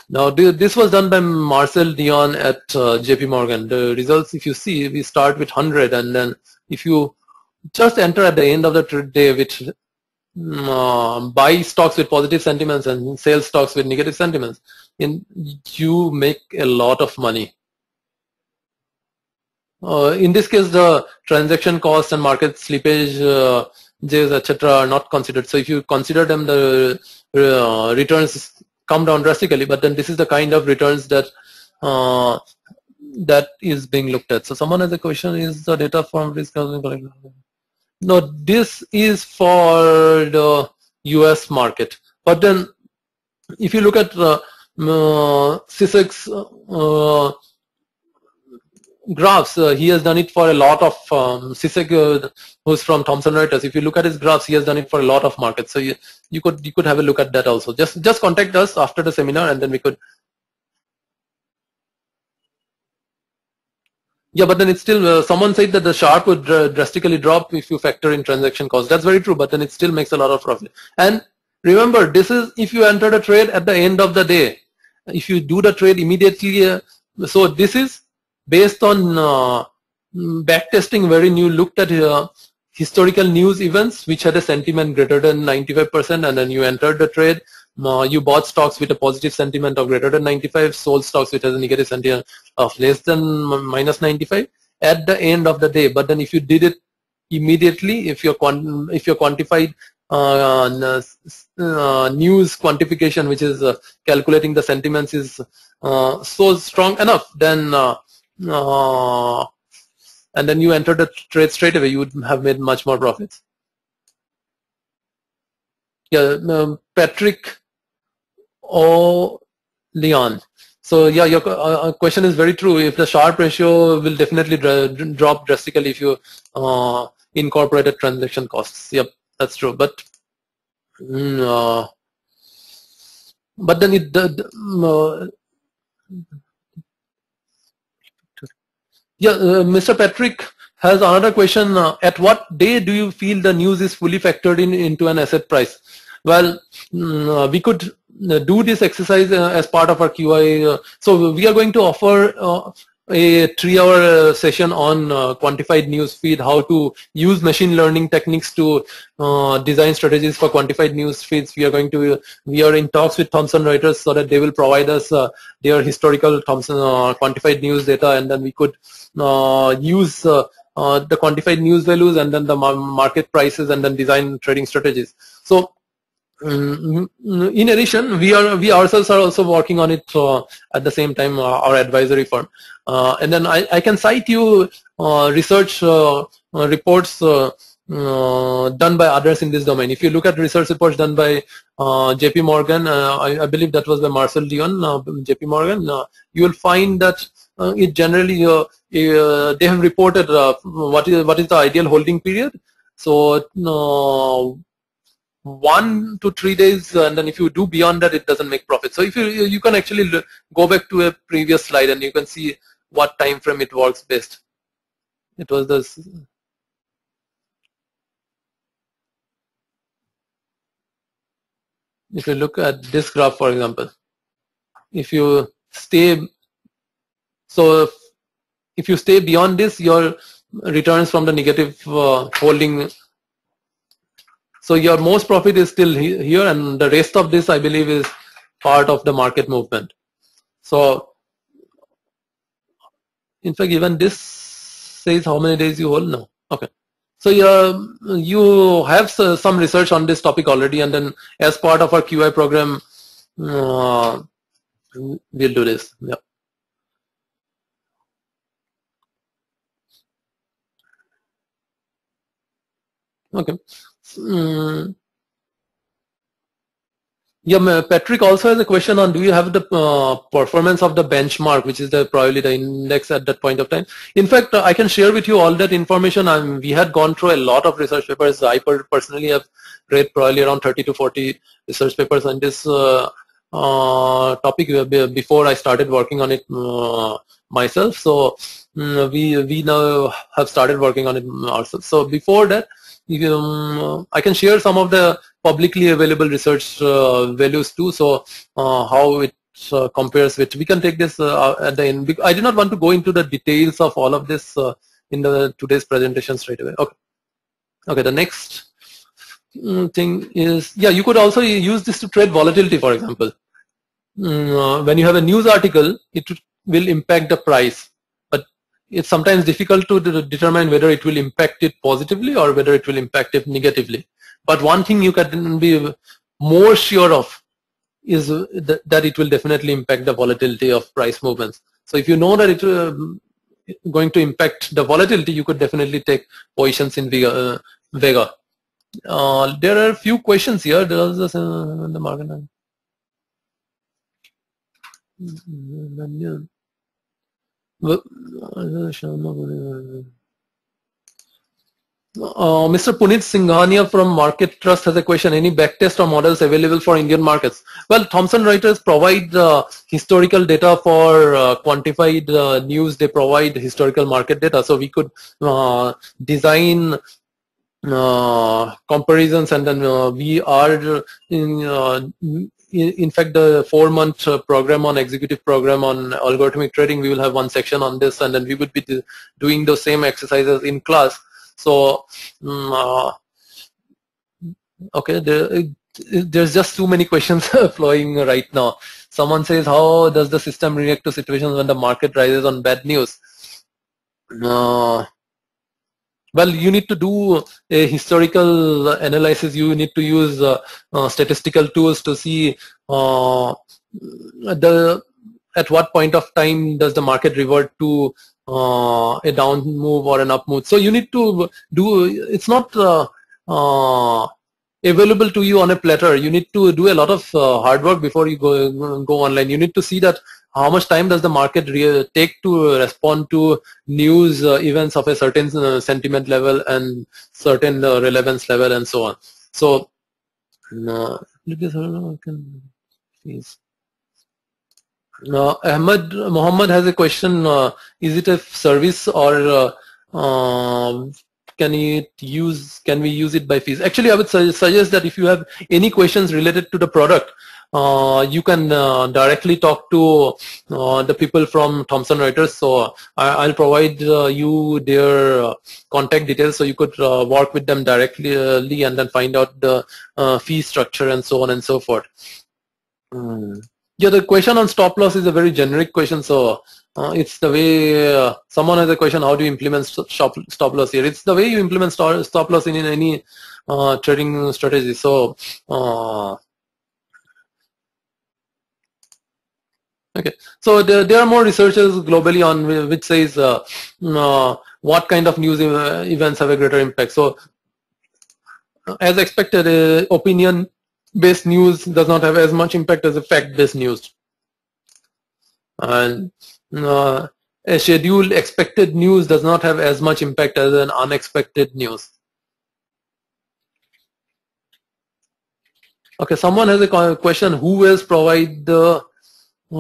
Now this was done by Marcel Dion at JP Morgan. The results, if you see, we start with 100, and then if you just enter at the end of the day with buy stocks with positive sentiments and sell stocks with negative sentiments, you make a lot of money. In this case, the transaction cost and market slippage, J's, etc., are not considered. So if you consider them, the returns come down drastically. But then this is the kind of returns that that is being looked at. So someone has a question: is the data from risk housing collected? No, this is for the US market. But then if you look at Psyche's graphs, he has done it for a lot of Psyche, who's from Thomson Reuters. If you look at his graphs, he has done it for a lot of markets. So you could have a look at that also. Just contact us after the seminar, and then we could. Yeah, but then it's still, someone said that the Sharp would drastically drop if you factor in transaction cost. That's very true, but then it still makes a lot of profit. And remember, this is if you enter the trade at the end of the day. If you do the trade immediately, so this is based on backtesting, wherein you looked at historical news events which had a sentiment greater than 95%, and then you entered the trade. You bought stocks with a positive sentiment of greater than 95, sold stocks which has a negative sentiment of less than minus 95 at the end of the day. But then if you did it immediately, if your quantified news quantification, which is calculating the sentiments, is so strong enough, then and then you enter the trade straight away, you would have made much more profits. Yeah, Patrick Leon. So yeah, your question is very true. If the Sharpe ratio will definitely drop drastically if you incorporated transaction costs. Yep, that's true. But then it Mr. Patrick has another question. At what day do you feel the news is fully factored into an asset price? Well, we could do this exercise as part of our QI. So we are going to offer a 3-hour session on quantified news feed, how to use machine learning techniques to design strategies for quantified news feeds. We are in talks with Thomson Reuters so that they will provide us their historical Thomson quantified news data, and then we could use the quantified news values and then the market prices, and then design trading strategies. So in addition, we ourselves are also working on it at the same time, our advisory firm, and then I can cite you research reports done by others in this domain. If you look at research reports done by JP Morgan, I believe that was by Marcel Dion, JP Morgan, you will find that it generally they have reported what is the ideal holding period. So 1 to 3 days, and then if you do beyond that, it doesn't make profit. So if you can actually go back to a previous slide and you can see what time frame it works best. It was this. If you look at this graph, for example, if you stay, so if you stay beyond this, your returns from the negative holding. So your most profit is still here, and the rest of this, I believe, is part of the market movement. So in fact, even this says how many days you hold now. Okay. So you have some research on this topic already, and then as part of our QI program, we'll do this. Yeah. Okay. Yeah, Patrick also has a question on, do you have the performance of the benchmark, which is probably the index at that point of time? In fact, I can share with you all that information. We had gone through a lot of research papers. I personally have read probably around 30 to 40 research papers on this topic before I started working on it myself. So we now have started working on it ourselves. So before that, I can share some of the publicly available research values too. So how it compares with, we can take this at the end. I did not want to go into the details of all of this in today's presentation straight away. Okay. Okay. The next thing is, yeah, you could also use this to trade volatility, for example. When you have a news article, it will impact the price, but it's sometimes difficult to determine whether it will impact it positively or whether it will impact it negatively. But one thing you can be more sure of is that it will definitely impact the volatility of price movements. So if you know that it's going to impact the volatility, you could definitely take positions in Vega. There are a few questions here. There's the market. Mr. Puneet Singhania from Market Trust has a question. Any backtest or models available for Indian markets? Well, Thomson Reuters provide historical data for quantified news. They provide historical market data, so we could design comparisons, and then we are in fact the 4-month program on executive program on algorithmic trading. We will have one section on this, and then we would be doing those same exercises in class. So okay, there's just too many questions flowing right now. Someone says, how does the system react to situations when the market rises on bad news? Well, you need to do a historical analysis. You need to use statistical tools to see at what point of time does the market revert to a down move or an up move. So you need to do, it's not available to you on a platter. You need to do a lot of hard work before you go online. You need to see that how much time does the market take to respond to news events of a certain sentiment level and certain relevance level and so on. So Ahmed Mohammed has a question. Is it a service, or can we use it by fees? Actually, I would suggest that if you have any questions related to the product, you can directly talk to the people from Thomson Reuters. So I'll provide you their contact details, so you could work with them directly and then find out the fee structure and so on and so forth. Yeah, the question on stop loss is a very generic question. So it's the way someone has a question, how do you implement stop loss here? It's the way you implement stop loss in any trading strategy. So okay, so there are more researchers globally on which says what kind of news events have a greater impact. So as expected, opinion-based news does not have as much impact as a fact-based news, and a scheduled expected news does not have as much impact as an unexpected news. Okay, someone has a question, who will provide the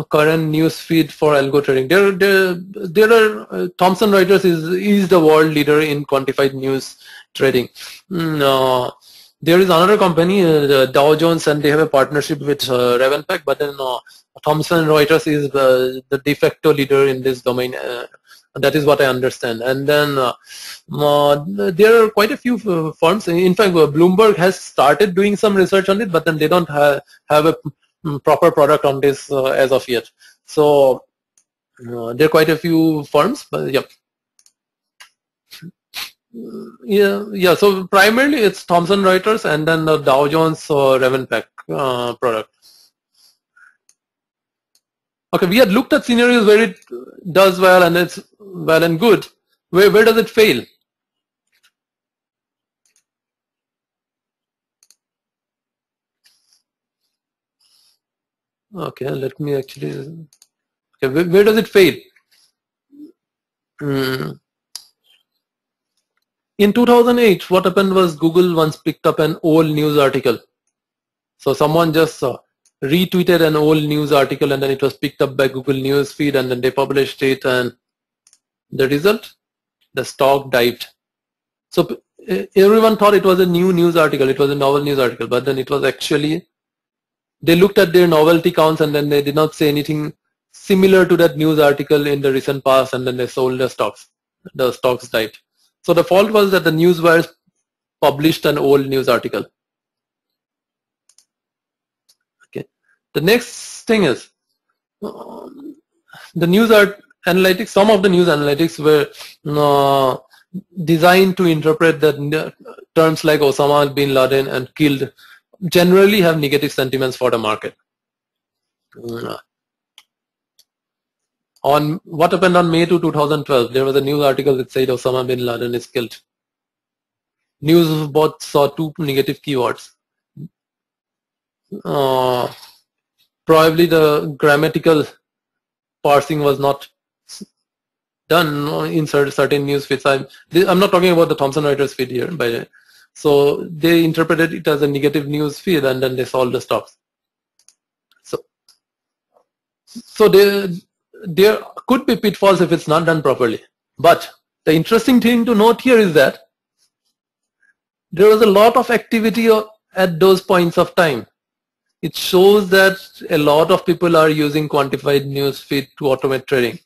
current news feed for algo trading? There are Thomson Reuters is the world leader in quantified news trading. There is another company, Dow Jones, and they have a partnership with Ravenpack, but then Thomson Reuters is the de facto leader in this domain. That is what I understand. And then there are quite a few firms. In fact, Bloomberg has started doing some research on it, but then they don't have a proper product on this as of yet. So there are quite a few firms, but yep. Yeah. So primarily it's Thomson Reuters and then the Dow Jones or Ravenpack product. Okay, we had looked at scenarios where it does well and it's well and good. Where does it fail? Okay, let me actually. Okay, where does it fail? In 2008, what happened was Google once picked up an old news article. So someone just retweeted an old news article, and then it was picked up by Google News Feed, and then they published it, and the result, the stock dived. So everyone thought it was a new news article, it was a novel news article, but then it was actually, they looked at their novelty counts and then they did not say anything similar to that news article in the recent past, and then they sold the stocks. The stocks dived. So the fault was that the news wires published an old news article. Okay. The next thing is the news analytics. Some of the news analytics were designed to interpret that terms like Osama bin Laden and killed generally have negative sentiments for the market. On what happened on May 2, 2012, there was a news article that said Osama bin Laden is killed. News bots saw two negative keywords. Probably the grammatical parsing was not done in certain news feeds. I'm not talking about the Thomson Reuters feed here, by the way. So they interpreted it as a negative news feed, and then they sold the stocks. So there could be pitfalls if it's not done properly. But the interesting thing to note here is that there was a lot of activity at those points of time. It shows that a lot of people are using quantified news feed to automate trading.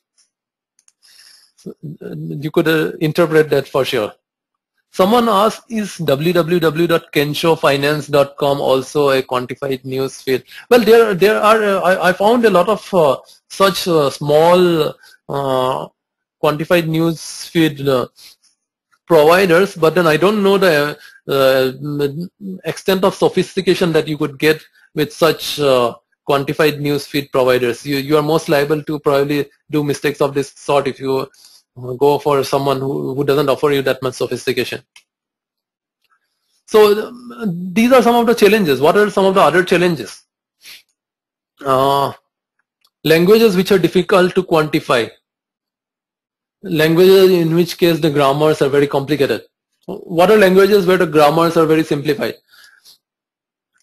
So you could interpret that for sure. Someone asked, is www.kenshofinance.com also a quantified news feed? Well, there are. I found a lot of such small quantified news feed providers, but then I don't know the extent of sophistication that you could get with such quantified news feed providers. You are most liable to probably do mistakes of this sort if you go for someone who doesn't offer you that much sophistication. So these are some of the challenges. What are some of the other challenges? Languages which are difficult to quantify. Languages in which case the grammars are very complicated. What are languages where the grammars are very simplified?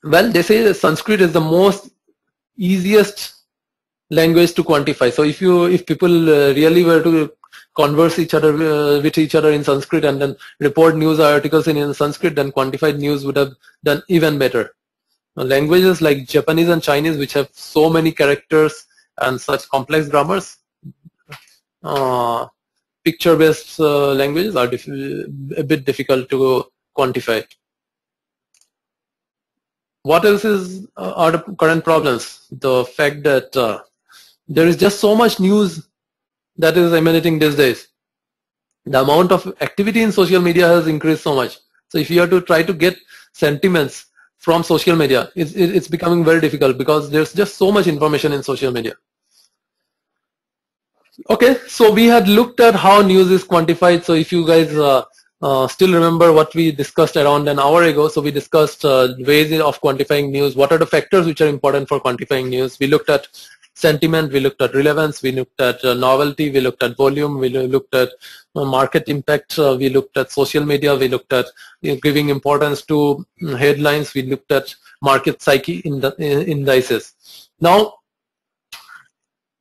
Well, they say that Sanskrit is the most easiest language to quantify. So if people really were to converse with each other in Sanskrit and then report news articles in Sanskrit, then quantified news would have done even better. Languages like Japanese and Chinese, which have so many characters and such complex grammars, picture-based languages are a bit difficult to quantify. What else are the current problems? The fact that there is just so much news that is emanating these days. The amount of activity in social media has increased so much. So if you have to try to get sentiments from social media, it's becoming very difficult because there's just so much information in social media. Okay, so we had looked at how news is quantified. So if you guys still remember what we discussed around an hour ago, so we discussed ways of quantifying news. What are the factors which are important for quantifying news? We looked at sentiment, we looked at relevance, we looked at novelty, we looked at volume, we looked at market impact, we looked at social media, we looked at giving importance to headlines, we looked at market psyche indices. Now,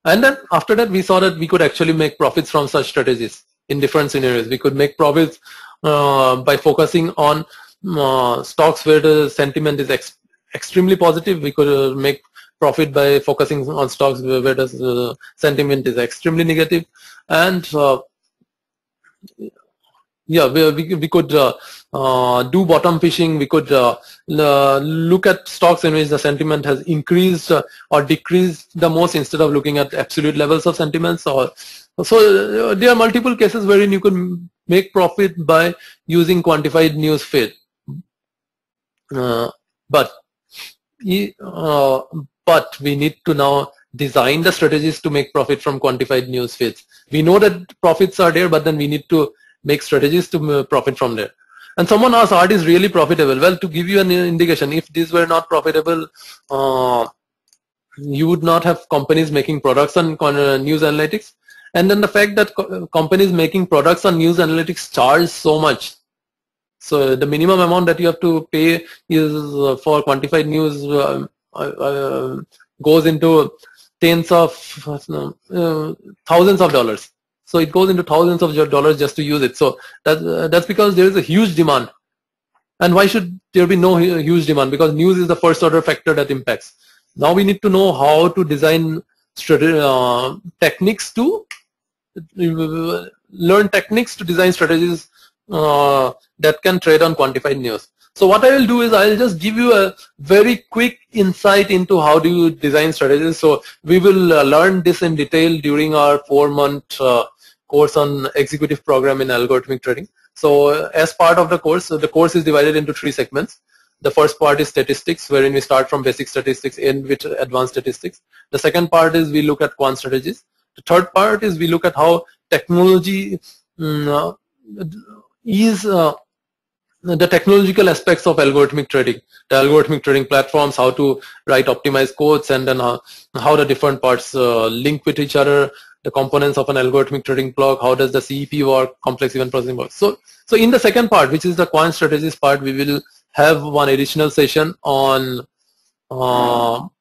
and then after that, we saw that we could actually make profits from such strategies in different scenarios. We could make profits by focusing on stocks where the sentiment is extremely positive. We could make profit by focusing on stocks where the sentiment is extremely negative. And yeah, we could do bottom fishing. We could look at stocks in which the sentiment has increased or decreased the most instead of looking at absolute levels of sentiments. So there are multiple cases wherein you could make profit by using quantified news feed. But we need to now design the strategies to make profit from quantified news feeds. We know that profits are there, but then we need to make strategies to profit from there. And someone asked, are these really profitable? Well, to give you an indication, if these were not profitable, you would not have companies making products on news analytics. And then the fact that companies making products on news analytics charge so much. So the minimum amount that you have to pay is for quantified news goes into tens of thousands of dollars. So it goes into thousands of dollars just to use it. So that's because there is a huge demand. And why should there be no huge demand? Because news is the first order factor that impacts. Now we need to know how to design techniques to learn techniques to design strategies that can trade on quantified news. So what I will do is I'll just give you a very quick insight into how do you design strategies. So we will learn this in detail during our 4-month course on executive program in algorithmic trading. So as part of the course is divided into 3 segments. The first part is statistics, wherein we start from basic statistics, end with advanced statistics. The second part is we look at quant strategies. The third part is we look at how technology is the technological aspects of algorithmic trading, the algorithmic trading platforms, how to write optimized codes, and then how the different parts link with each other, the components of an algorithmic trading block, how does the CEP work, complex event processing work. So in the second part, which is the quant strategies part, we will have one additional session on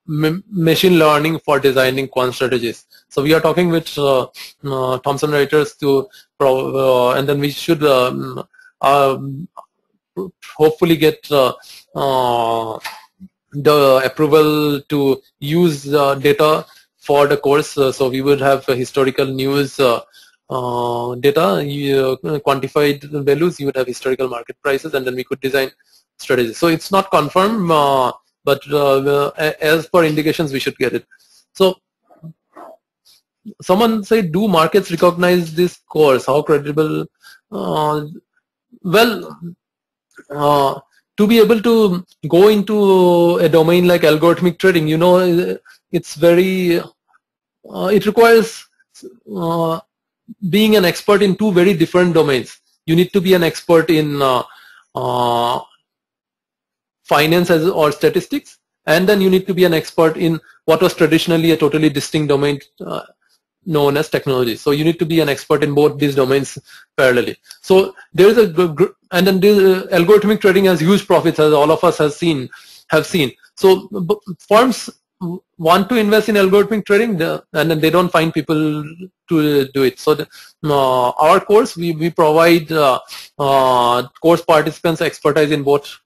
machine learning for designing quant strategies. So we are talking with Thomson Reuters to and then we should hopefully get the approval to use data for the course. So we would have historical news data, quantified values, you would have historical market prices, and then we could design strategies. So it's not confirmed, but as per indications we should get it. So someone say, do markets recognize this course? How credible? To be able to go into a domain like algorithmic trading, you know, it's very, it requires being an expert in 2 very different domains. You need to be an expert in finance or statistics, and then you need to be an expert in what was traditionally a totally distinct domain known as technology. So you need to be an expert in both these domains parallelly. So there is and then algorithmic trading has huge profits, as all of us have seen. So firms want to invest in algorithmic trading, and then they don't find people to do it. So our course, we provide course participants expertise in both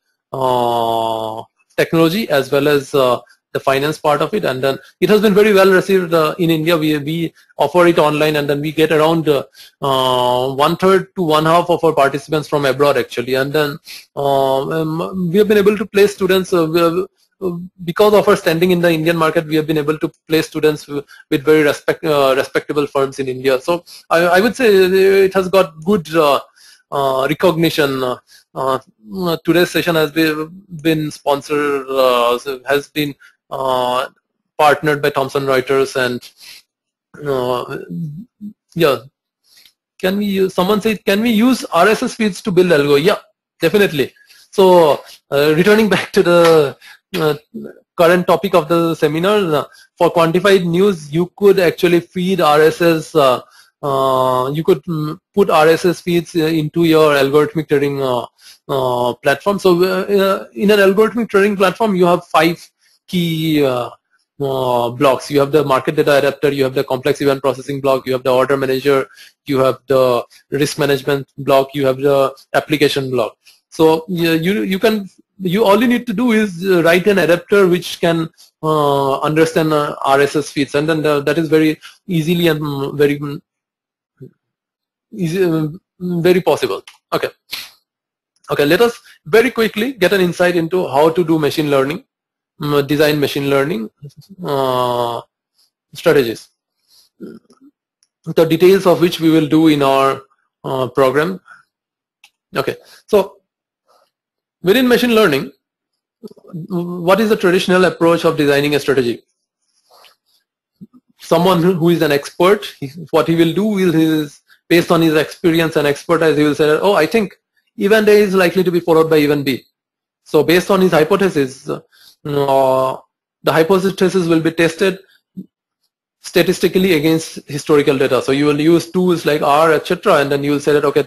technology as well as the finance part of it, and then it has been very well received in India. We offer it online, and then we get around 1/3 to 1/2 of our participants from abroad actually, and then we have been able to place students because of our standing in the Indian market. We have been able to place students with very respectable firms in India. So I would say it has got good recognition. Today's session has been sponsored, has been partnered by Thomson Reuters, and yeah. Can we use? Someone said, can we use RSS feeds to build algo? Yeah, definitely. So returning back to the current topic of the seminar, for quantified news, you could actually feed RSS. You could put RSS feeds into your algorithmic trading platform. So in an algorithmic trading platform, you have 5 key blocks. You have the market data adapter, you have the complex event processing block, you have the order manager, you have the risk management block, you have the application block. So you all you need to do is write an adapter which can understand RSS feeds, and then that is very easily and very easy, very possible. Okay, let us very quickly get an insight into how to do machine learning, design machine learning strategies, the details of which we will do in our program. Okay, so within machine learning, what is the traditional approach of designing a strategy? Someone who is an expert, what he will do is, based on his experience and expertise, he will say, oh, I think event A is likely to be followed by event B. So based on his hypothesis, the hypothesis will be tested statistically against historical data. So you will use tools like R, etc., and then you will say that, okay,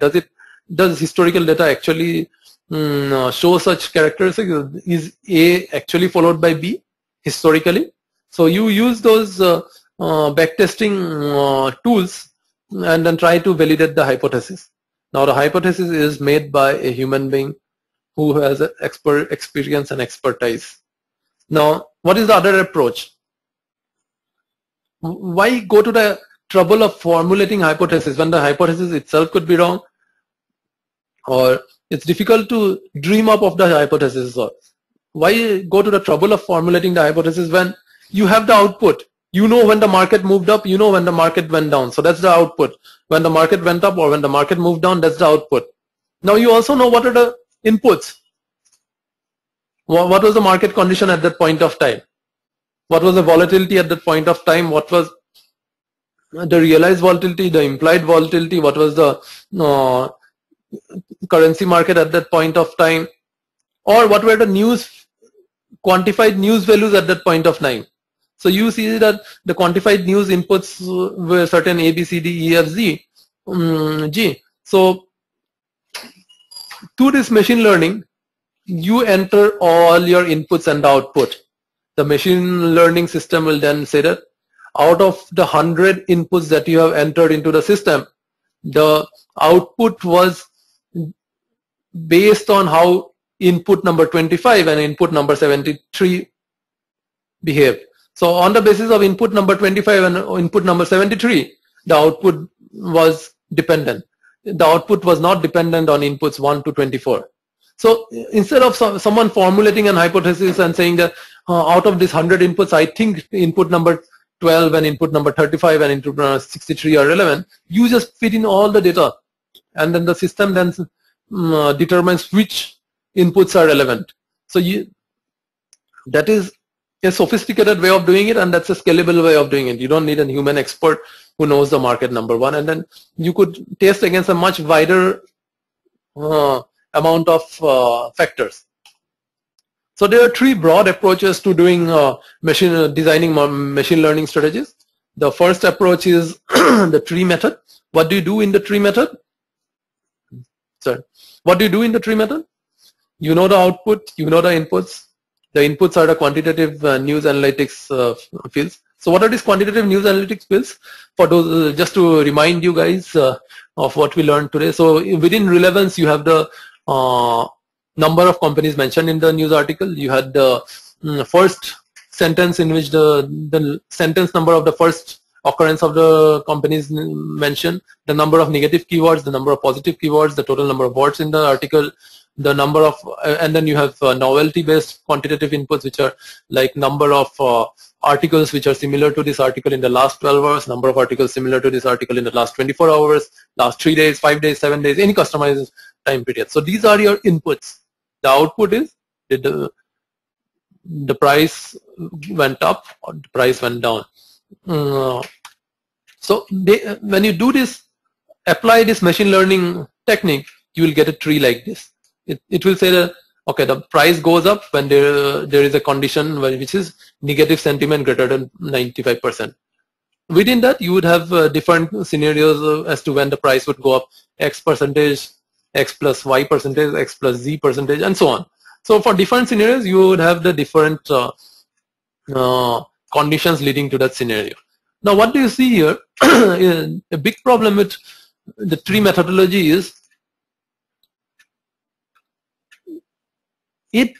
does historical data actually show such characteristics? Is A actually followed by B historically? So you use those backtesting tools and then try to validate the hypothesis. Now the hypothesis is made by a human being who has experience and expertise. Now, what is the other approach? Why go to the trouble of formulating hypothesis when the hypothesis itself could be wrong, or it's difficult to dream up of the hypothesis? Or why go to the trouble of formulating the hypothesis when you have the output? You know when the market moved up, you know when the market went down. So that's the output. When the market went up or when the market moved down, that's the output. Now you also know what are the inputs. What was the market condition at that point of time? What was the volatility at that point of time? What was the realized volatility, the implied volatility? What was the currency market at that point of time? Or what were the quantified news values at that point of time? So you see that the quantified news inputs were certain A, B, C, D, E, F, G. So to this machine learning, you enter all your inputs and output. The machine learning system will then say that out of the 100 inputs that you have entered into the system, the output was based on how input number 25 and input number 73 behave. So on the basis of input number 25 and input number 73, the output was dependent. The output was not dependent on inputs 1 to 24. So instead of someone formulating an hypothesis and saying that out of these 100 inputs, I think input number 12 and input number 35 and input number 63 are relevant, you just fit in all the data, and then the system then determines which inputs are relevant. So that is a sophisticated way of doing it, and that's a scalable way of doing it. You don't need a human expert who knows the market, number one, and then you could test against a much wider amount of factors. So there are three broad approaches to doing designing machine learning strategies. The first approach is the tree method. What do you do in the tree method? Sorry. What do you do in the tree method? You know the output, you know the inputs. The inputs are the quantitative news analytics fields. So what are these quantitative news analytics fields? For those, just to remind you guys of what we learned today. So within relevance, you have the number of companies mentioned in the news article. You had the first sentence in which the sentence number of the first occurrence of the companies mentioned, the number of negative keywords, the number of positive keywords, the total number of words in the article, the number of, and then you have novelty-based quantitative inputs, which are like number of articles which are similar to this article in the last 12 hours, number of articles similar to this article in the last 24 hours, last 3 days, 5 days, 7 days, any customized time period. So these are your inputs. The output is the price went up or the price went down. So when you do this, apply this machine learning technique, you will get a tree like this. It will say that, okay, the price goes up when there is a condition which is negative sentiment greater than 95%. Within that, you would have different scenarios as to when the price would go up, X percentage, X plus Y percentage, X plus Z percentage, and so on. So for different scenarios, you would have the different conditions leading to that scenario. Now, what do you see here? A big problem with the tree methodology is it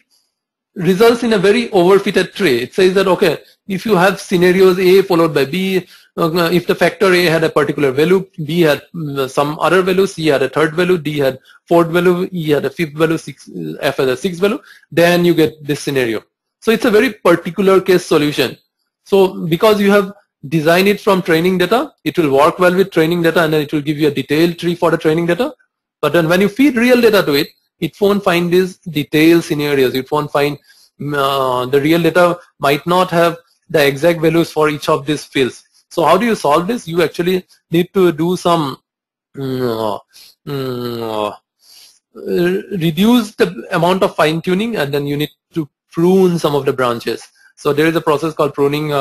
results in a very overfitted tree. It says that, okay, if you have scenarios A followed by B, if the factor A had a particular value, B had some other value, C had a third value, D had fourth value, E had a fifth value, F had a sixth value, then you get this scenario. So it's a very particular case solution. So because you have designed it from training data, it will work well with training data, and then it will give you a detailed tree for the training data. But then when you feed real data to it, it won't find these detailed scenarios. It won't find the real data might not have the exact values for each of these fields. So how do you solve this? You actually need to do some reduce the amount of fine tuning, and then you need to prune some of the branches. So there is a process called pruning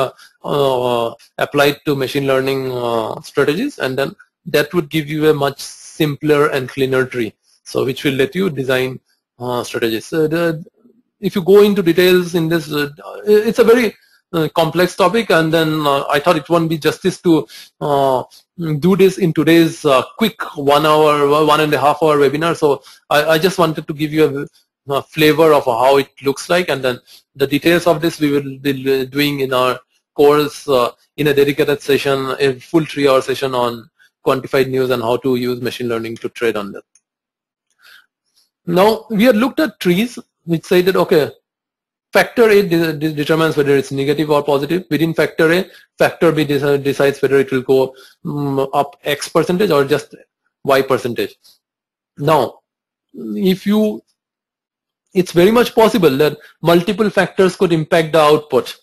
applied to machine learning strategies, and then that would give you a much simpler and cleaner tree, so which will let you design strategies. If you go into details in this, it's a very complex topic, and then I thought it won't be justice to do this in today's quick 1 hour, 1.5 hour webinar. So I just wanted to give you a flavor of how it looks like, and then the details of this we will be doing in our course in a dedicated session, a full 3-hour session on quantified news and how to use machine learning to trade on that. Now we had looked at trees which say that, okay, factor A determines whether it's negative or positive. Within factor A, factor B decides whether it will go up X percentage or just Y percentage. Now, it's very much possible that multiple factors could impact the output.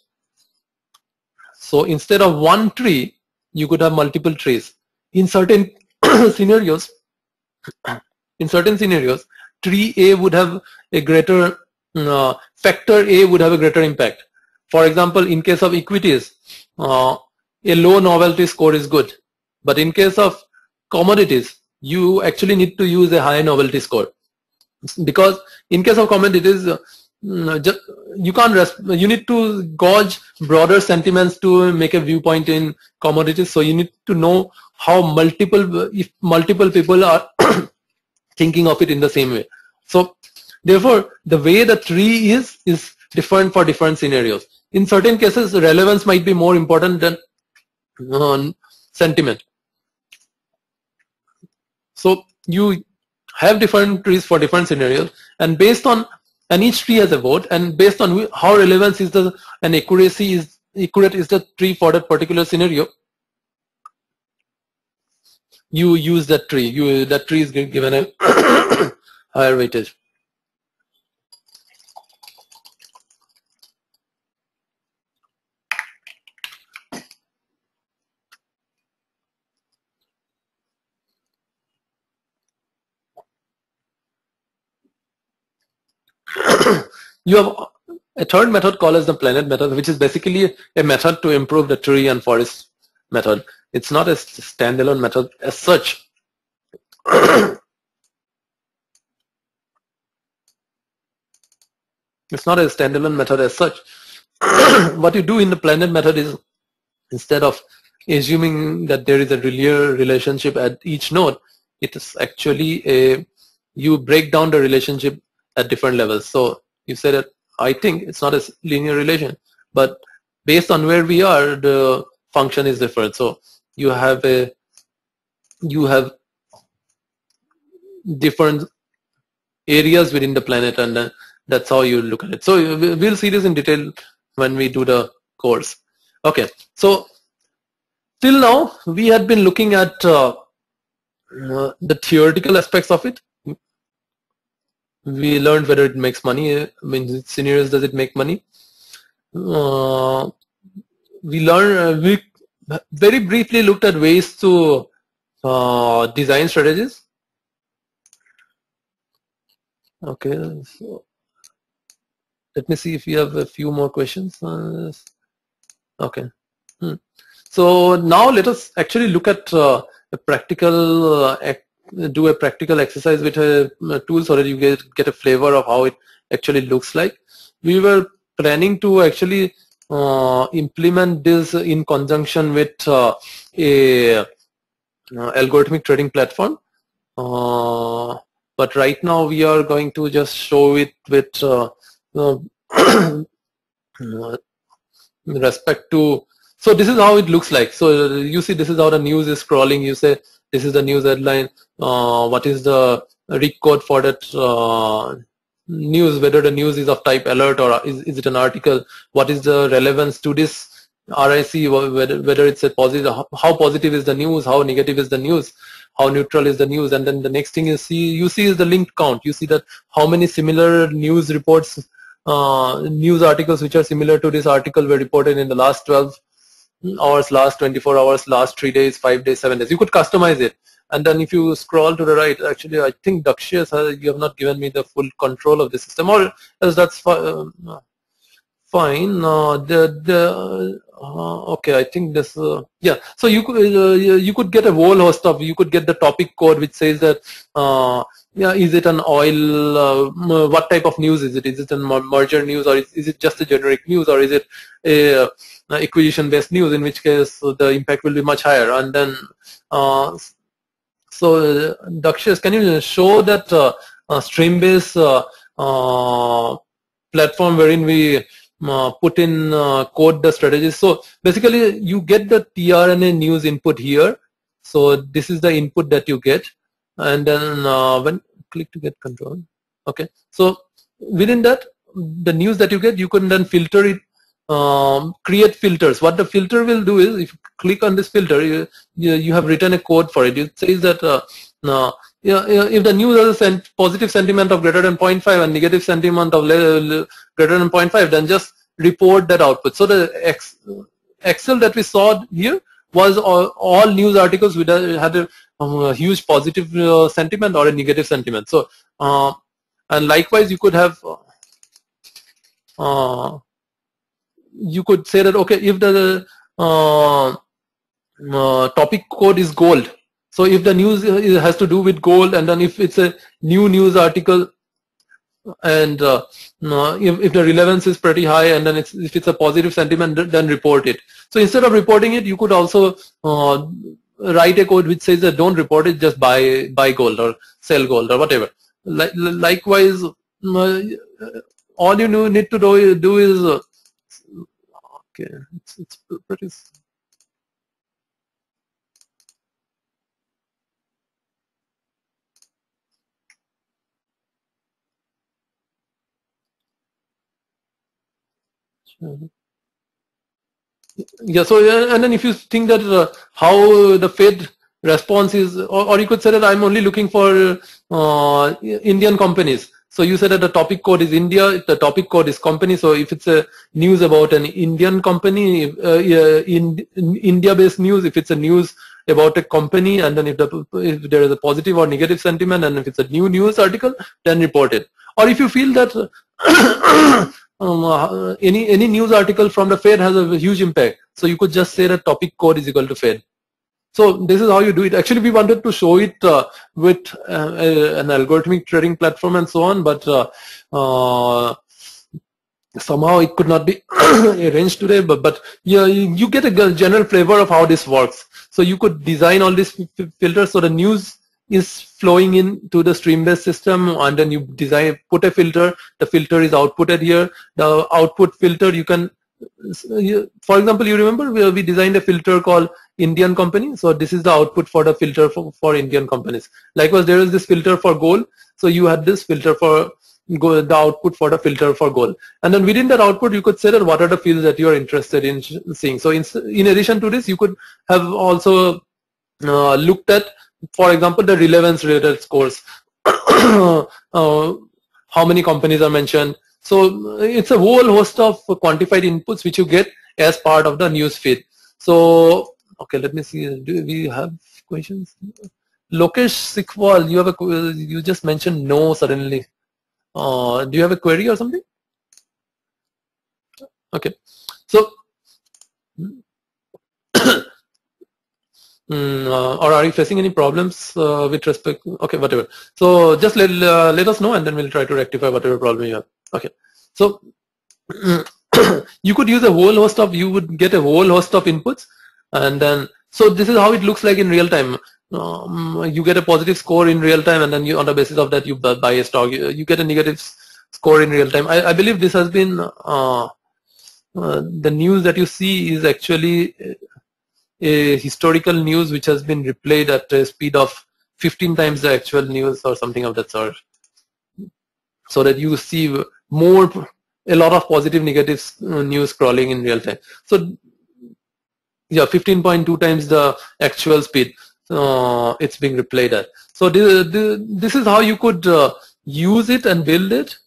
So instead of one tree, you could have multiple trees. In certain scenarios, tree A would have a greater factor A would have a greater impact. For example, in case of equities, a low novelty score is good, but in case of commodities, you actually need to use a high novelty score, because in case of commodities, you can't you need to gauge broader sentiments to make a viewpoint in commodities. So you need to know how if multiple people are thinking of it in the same way. So therefore, the way the tree is different for different scenarios. In certain cases, relevance might be more important than sentiment. So you have different trees for different scenarios, and each tree has a vote, and based on how relevance is and accurate is the tree for that particular scenario, you use that tree. That tree is given a higher weightage. You have a third method called as the planet method, which is basically a method to improve the tree and forest method. It's not a standalone method as such. It's not a standalone method as such. What you do in the planet method is, instead of assuming that there is a linear relationship at each node, it is actually you break down the relationship at different levels. So you say that I think it's not a linear relation, but based on where we are, the function is different. So you have different areas within the planet, and that's how you look at it. So we'll see this in detail when we do the course. Okay, so till now we had been looking at the theoretical aspects of it. We learned whether it makes money. I mean, scenarios, does it make money? We very briefly looked at ways to design strategies. Okay, so let me see if we have a few more questions. Okay, so now let us actually look at a practical do a practical exercise with a tool, so that you get a flavor of how it actually looks like. We were planning to actually implement this in conjunction with a algorithmic trading platform, but right now we are going to just show it with respect to. So this is how it looks like. So you see, this is how the news is scrolling. You say this is the news headline. What is the rig code for that news? Whether the news is of type alert or is it an article? What is the relevance to this RIC? Whether it's a positive, how positive is the news? How negative is the news? How neutral is the news? And then the next thing you see is the linked count. You see that how many similar news reports, news articles which are similar to this article were reported in the last 12 hours, last 24 hours, last 3 days, 5 days, 7 days. You could customize it. And then if you scroll to the right, actually I think Dakshya, you have not given me the full control of the system, or else that's fine. Okay, I think this. Yeah. So you could get a whole host of. You could get the topic code which says that. Yeah, is it an oil? What type of news is it? Is it a merger news, or is it just a generic news, or is it a acquisition-based news? In which case, the impact will be much higher. And then, so Dakshish, can you show that stream-based platform wherein we put in code the strategies? So basically, you get the tRNA news input here. So this is the input that you get. And then when click to get control, okay. So within that, the news that you get, you can then filter it, create filters. What the filter will do is, if you click on this filter, you have written a code for it. It says that if the news has a positive sentiment of greater than 0.5 and negative sentiment of greater than 0.5, then just report that output. So the Excel that we saw here was all news articles which had a huge positive sentiment or a negative sentiment. So and likewise, you could have you could say that, okay, if the topic code is gold, so if the news has to do with gold, and then if it's a new news article, and if the relevance is pretty high, and then if it's a positive sentiment, then report it. So instead of reporting it, you could also write a code which says that don't report it, just buy gold or sell gold or whatever. Likewise, all you need to do is okay, it's pretty. Yeah, so and then if you think that how the Fed response is, or you could say that I'm only looking for Indian companies. So you said that the topic code is India, the topic code is company. So if it's a news about an Indian company, in India-based news, if it's a news about a company, and then if there is a positive or negative sentiment, and if it's a new news article, then report it. Or if you feel that any news article from the Fed has a huge impact, so you could just say that topic code is equal to Fed. So this is how you do it. Actually, we wanted to show it with an algorithmic trading platform and so on, but somehow it could not be arranged today. But yeah, you get a general flavor of how this works. So you could design all these filters so the news is flowing into the stream-based system, and then you put a filter. The filter is outputted here. The output filter, you can, for example, you remember we designed a filter called Indian company. So this is the output for the filter for Indian companies. Likewise, there is this filter for gold. So you had this filter for gold, the output for the filter for gold. And then within that output, you could say that what are the fields that you are interested in seeing. So in addition to this, you could have also looked at, for example, the relevance related scores. How many companies are mentioned. So it's a whole host of quantified inputs which you get as part of the news feed. So okay, let me see. Do we have questions? Lokesh Sikwal, you just mentioned no suddenly. Do you have a query or something? Okay, so or are you facing any problems with respect? Okay, whatever. So just let us know, and then we'll try to rectify whatever problem you have. Okay, so you could use a whole host of, you would get a whole host of inputs, and then so this is how it looks like in real time. You get a positive score in real time, and then you, on the basis of that, you buy a stock. You get a negative score in real time. I believe this has been the news that you see is actually a historical news which has been replayed at a speed of 15 times the actual news or something of that sort, so that you see a lot of positive negative news scrolling in real time. So yeah, 15.2 times the actual speed it's being replayed at. So this is how you could use it and build it.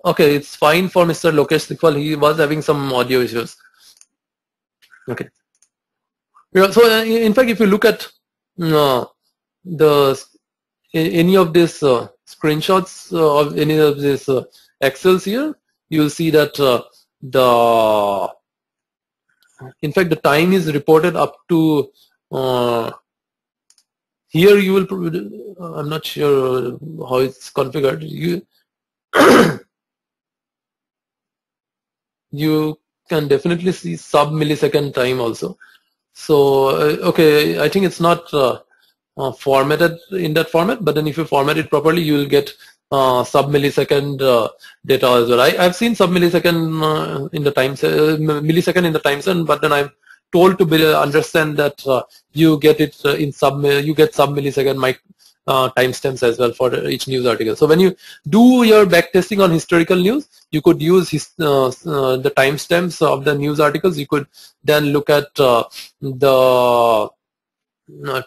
Okay, it's fine for Mr. Lokesh Sikwal. He was having some audio issues. Okay. Yeah, so in fact, if you look at any of these screenshots of any of these Excels here, you'll see that the in fact the time is reported up to here. You will I'm not sure how it's configured. You can definitely see sub millisecond time also. So okay, I think it's not formatted in that format, but then if you format it properly, you will get sub millisecond data as well. I've seen sub millisecond in the times millisecond in the time zone, but then I'm told to understand that you get it in you get sub millisecond timestamps as well for each news article. So when you do your backtesting on historical news, you could use the timestamps of the news articles. You could then look at the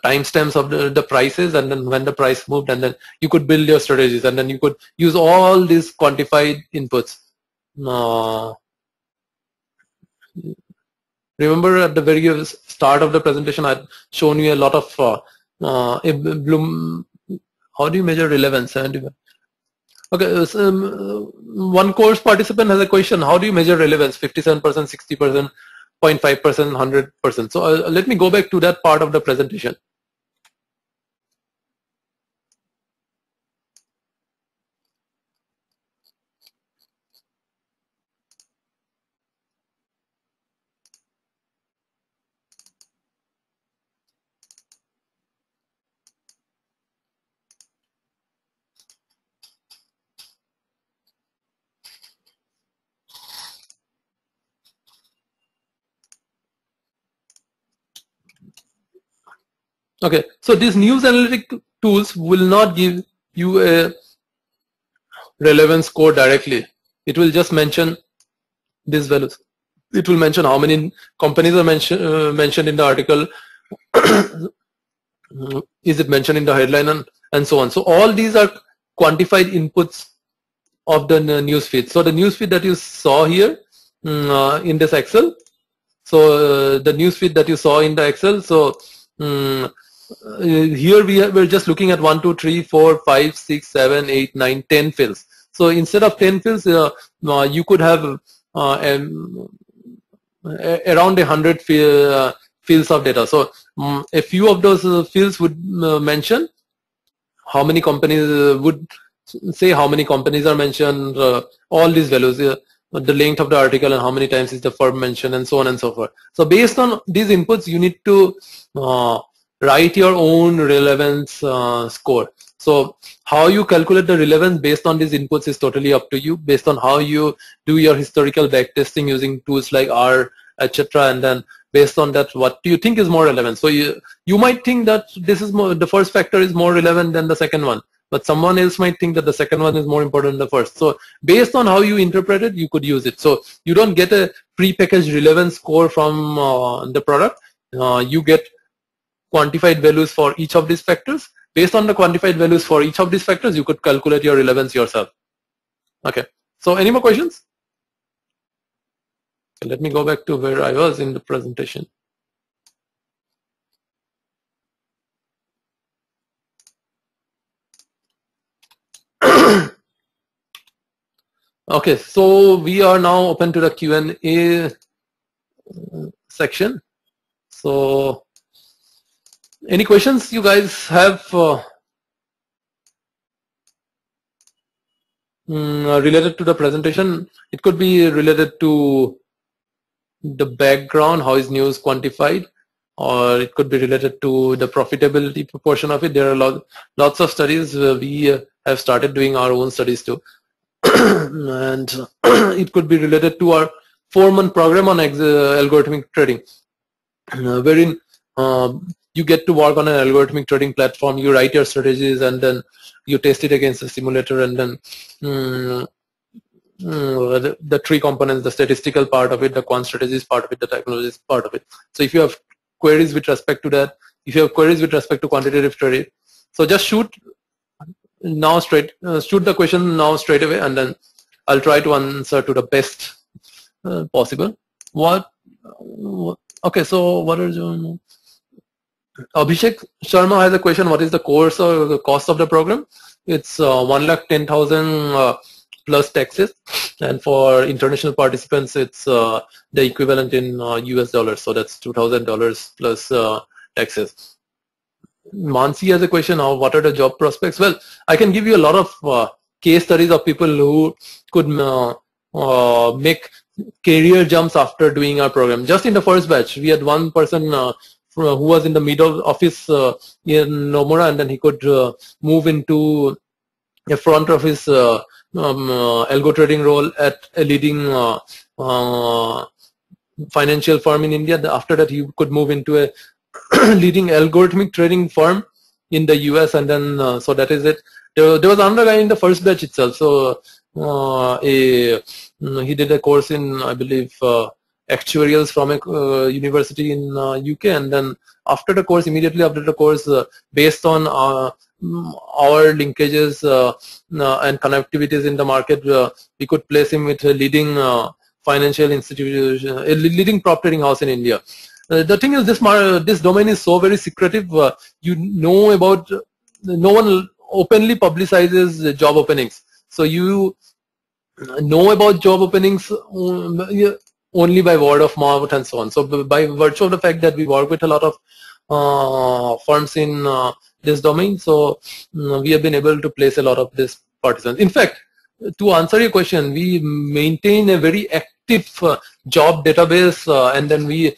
timestamps of the prices, and then when the price moved, and then you could build your strategies, and then you could use all these quantified inputs. Remember at the very start of the presentation, I'd shown you a lot of how do you measure relevance? Okay, so, one course participant has a question: how do you measure relevance? 57%, 60%, 0.5%, 100%. So let me go back to that part of the presentation. Okay, so these news analytic tools will not give you a relevance score directly. It will just mention these values. It will mention how many companies are mentioned in the article. Is it mentioned in the headline, and so on. So all these are quantified inputs of the news feed. So the news feed that you saw here in this Excel. So the news feed that you saw in the Excel. So here we're just looking at 1, 2, 3, 4, 5, 6, 7, 8, 9, 10 fields. So instead of 10 fields, you could have around 100 fields of data. So a few of those fields would mention how many companies would say how many companies are mentioned, all these values, the length of the article and how many times is the firm mentioned, and so on and so forth. So based on these inputs, you need to write your own relevance score. So how you calculate the relevance based on these inputs is totally up to you, based on how you do your historical backtesting using tools like R, etc. And then based on that, what do you think is more relevant? So you might think that this is more, the first factor is more relevant than the second one, but someone else might think that the second one is more important than the first. So based on how you interpret it, you could use it. So you don't get a pre-packaged relevance score from the product. You get quantified values for each of these factors. Based on the quantified values for each of these factors, you could calculate your relevance yourself. Okay, so any more questions? Okay, let me go back to where I was in the presentation. Okay, so we are now open to the Q&A section. So any questions you guys have related to the presentation? It could be related to the background, how is news quantified, or it could be related to the profitability proportion of it. There are lots of studies. We have started doing our own studies too. And it could be related to our 4-month program on algorithmic trading, wherein you get to work on an algorithmic trading platform. You write your strategies and then you test it against the simulator, and then the three components, the statistical part of it, the quant strategies part of it, the technologies part of it. So if you have queries with respect to that, if you have queries with respect to quantitative trading, so just shoot the question now straight away, and then I'll try to answer to the best possible. Okay, so what are you? Abhishek Sharma has a question. What is the course or the cost of the program? It's 1,10,000 plus taxes, and for international participants it's the equivalent in US dollars, so that's $2,000 plus taxes. Mansi has a question of what are the job prospects. Well, I can give you a lot of case studies of people who could make career jumps after doing our program. Just in the first batch, we had one person who was in the middle office in Nomura, and then he could move into a front office algo trading role at a leading financial firm in India. After that, he could move into a leading algorithmic trading firm in the US, and then so that is it. There was another guy in the first batch itself. So he did a course in, I believe, actuarials from a university in UK, and then after the course, immediately after the course, based on our linkages and connectivities in the market, we could place him with a leading financial institution, a leading prop trading house in India. The thing is, this domain is so very secretive. You know about, no one openly publicizes job openings. So you know about job openings only by word of mouth and so on. So by virtue of the fact that we work with a lot of firms in this domain, so we have been able to place a lot of these participants. In fact, to answer your question, we maintain a very active job database, and then we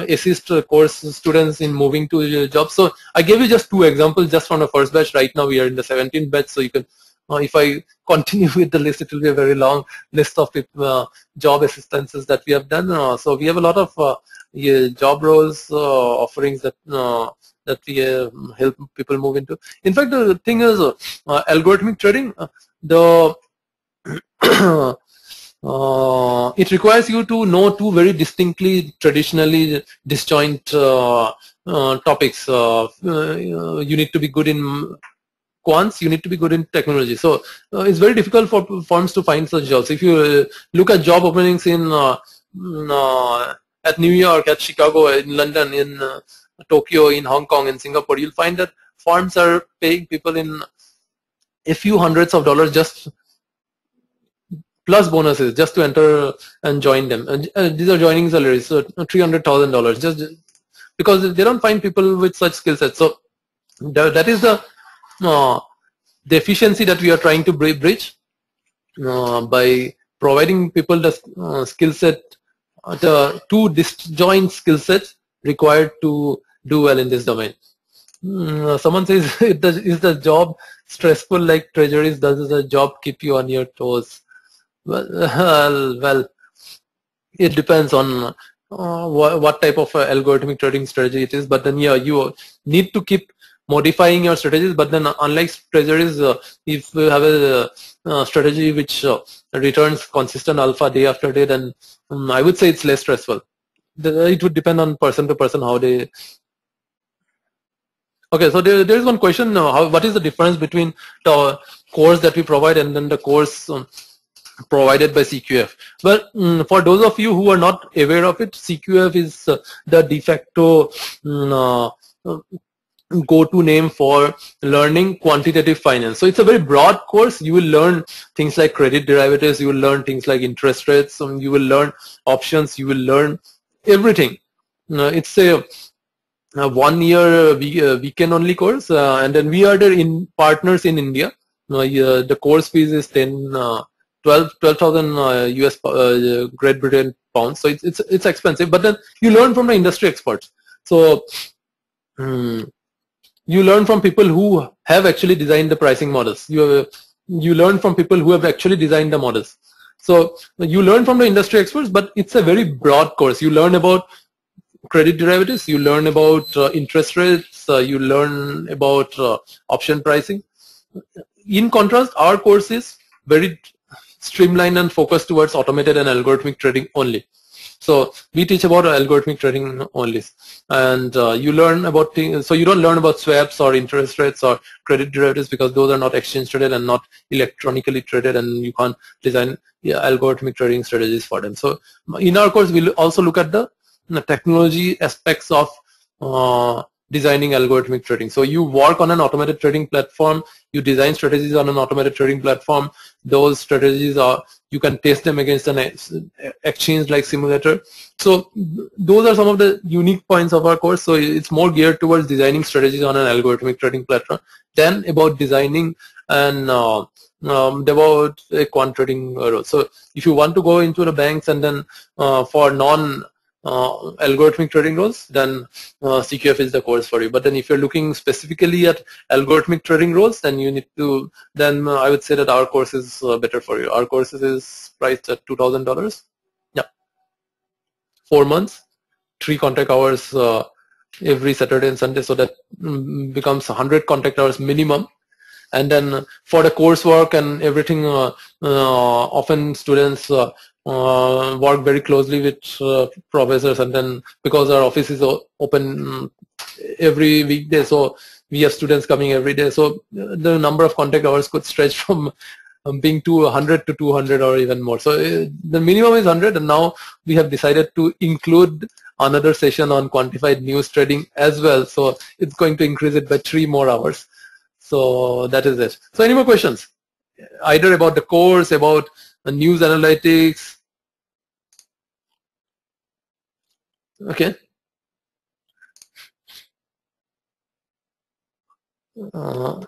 assist course students in moving to jobs. So I gave you just 2 examples just from the first batch. Right now we are in the 17th batch, so you can, if I continue with the list, it will be a very long list of job assistances that we have done. So we have a lot of job roles, offerings that that we help people move into. In fact, the thing is, algorithmic trading, it requires you to know 2 very distinctly, traditionally disjoint topics. You need to be good in quants, you need to be good in technology. So it's very difficult for firms to find such jobs. If you look at job openings in at New York, at Chicago, in London, in Tokyo, in Hong Kong, in Singapore, you'll find that firms are paying people in a few hundreds of dollars just plus bonuses just to enter and join them. And these are joining salaries, so $300,000 just because they don't find people with such skill sets. So that is the efficiency that we are trying to bridge by providing people the skill set, the 2 disjoint skill sets required to do well in this domain. Someone says, is the job stressful like treasuries? Does the job keep you on your toes? Well, it depends on what type of algorithmic trading strategy it is. But then, yeah, you need to keep modifying your strategies. But then, unlike treasuries, if you have a strategy which returns consistent alpha day after day, then I would say it's less stressful. It would depend on person to person how they. Okay, so there is one question: what is the difference between the course that we provide and then the course provided by CQF? Well, for those of you who are not aware of it, CQF is the de facto go-to name for learning quantitative finance. So it's a very broad course. You will learn things like credit derivatives, you will learn things like interest rates, you will learn options, you will learn everything. It's a 1-year weekend only course, and then we are the partners in India. The course fees is 12,000 US Great Britain pounds. So it's expensive, but then you learn from the industry experts. So you learn from people who have actually designed the pricing models. You learn from people who have actually designed the models. So you learn from the industry experts, but it's a very broad course. You learn about credit derivatives, you learn about interest rates, you learn about option pricing. In contrast, our course is very streamlined and focused towards automated and algorithmic trading only. So we teach about algorithmic trading only, and you learn about things. So you don't learn about swaps or interest rates or credit derivatives because those are not exchange traded and not electronically traded, and you can't design algorithmic trading strategies for them. So in our course, we'll also look at the technology aspects of designing algorithmic trading. So you work on an automated trading platform, you design strategies on an automated trading platform. Those strategies are, you can test them against an exchange like simulator. So those are some of the unique points of our course. So it's more geared towards designing strategies on an algorithmic trading platform than about designing and about a quant trading role. So if you want to go into the banks and then for non algorithmic trading roles, then CQF is the course for you. But then if you're looking specifically at algorithmic trading roles, then you need to, then I would say that our course is better for you. Our course is priced at $2,000. Yeah, 4 months, 3 contact hours every Saturday and Sunday, so that becomes 100 contact hours minimum. And then for the coursework and everything, often students work very closely with professors, and then because our office is open every weekday, so we have students coming every day. So the number of contact hours could stretch from being 100 to 200 or even more. So the minimum is 100, and now we have decided to include another session on quantified news trading as well. So it's going to increase it by 3 more hours. So that is it. So any more questions? Either about the course, about the news analytics? Okay.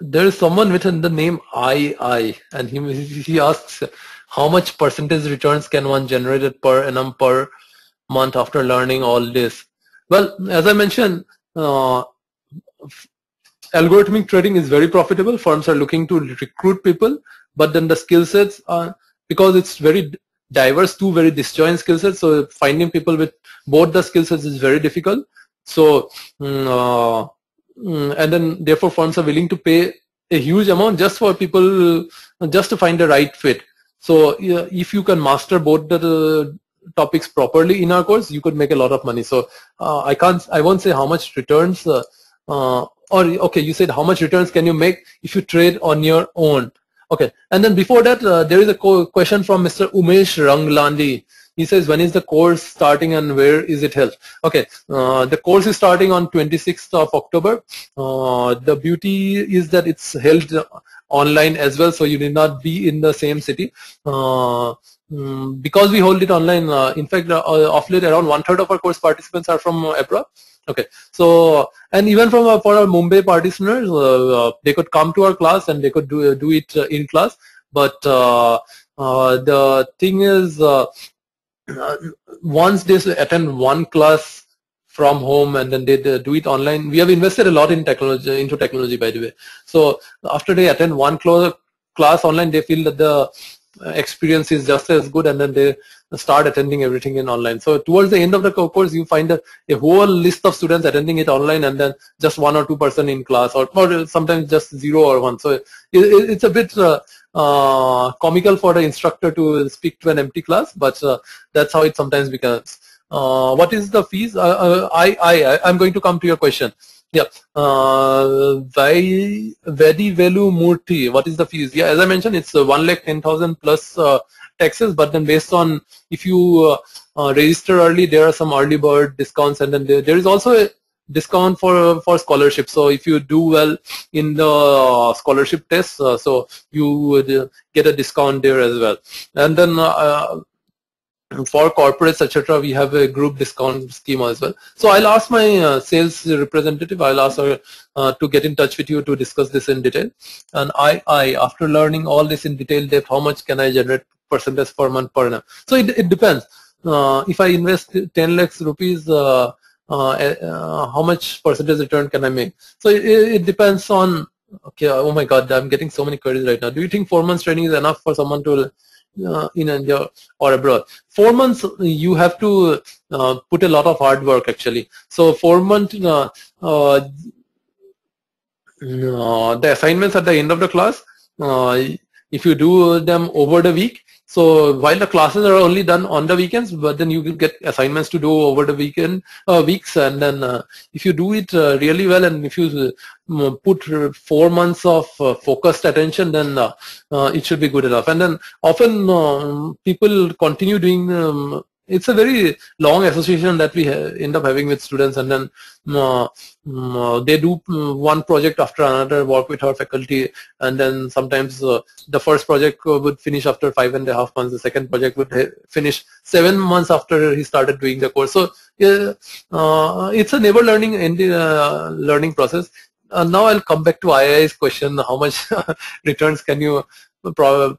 There is someone with the name I, and he asks, how much percentage returns can one generate per annum per month after learning all this? Well, as I mentioned, algorithmic trading is very profitable. Firms are looking to recruit people, but then the skill sets are, because it's very diverse, two very disjoint skill sets, so finding people with both the skill sets is very difficult. So and then therefore firms are willing to pay a huge amount just for people, just to find the right fit. So if you can master both the topics properly in our course, you could make a lot of money. So I won't say how much returns, or okay, you said how much returns can you make if you trade on your own. Okay, and then before that, there is a question from Mr. Umesh Ranglandi. He says, when is the course starting and where is it held? Okay, the course is starting on 26th of October. The beauty is that it's held online as well, so you need not be in the same city. Because we hold it online, in fact, of late around 1/3 of our course participants are from abroad. Okay, so, and even from for our Mumbai participants, they could come to our class and they could do it in class. But the thing is, once they attend one class from home and then they do it online, we have invested a lot in technology, by the way. So after they attend one class online, they feel that the experience is just as good, and then they start attending everything in online. So towards the end of the course, you find a whole list of students attending it online, and then just 1 or 2% in class, or sometimes just 0 or 1. So it's a bit comical for the instructor to speak to an empty class, but that's how it sometimes becomes. What is the fees? I'm going to come to your question. Yeah, Vedi Velu Murthy, what is the fees? Yeah, as I mentioned, it's 1,10,000 plus taxes, but then based on if you register early, there are some early bird discounts, and then there is also a discount for scholarship. So if you do well in the scholarship test, so you would get a discount there as well. And then for corporates, etc., we have a group discount scheme as well. So I'll ask my sales representative, I'll ask her to get in touch with you to discuss this in detail. And after learning all this in detail depth, how much can I generate percentage per month per annum? So it depends. If I invest 10 lakhs rupees, how much percentage return can I make? So it depends on, okay, oh my God, I'm getting so many queries right now. Do you think 4 months training is enough for someone to in India or abroad? 4 months, you have to put a lot of hard work actually. So 4 months, the assignments at the end of the class, if you do them over the week, so while the classes are only done on the weekends, but then you will get assignments to do over the weeks, and then if you do it really well, and if you put 4 months of focused attention, then it should be good enough. And then often people continue doing it's a very long association that we end up having with students, and then they do one project after another, work with our faculty, and then sometimes the first project would finish after 5.5 months, the second project would finish 7 months after he started doing the course. So yeah, it's a never learning process. Now I'll come back to II's question, how much returns can you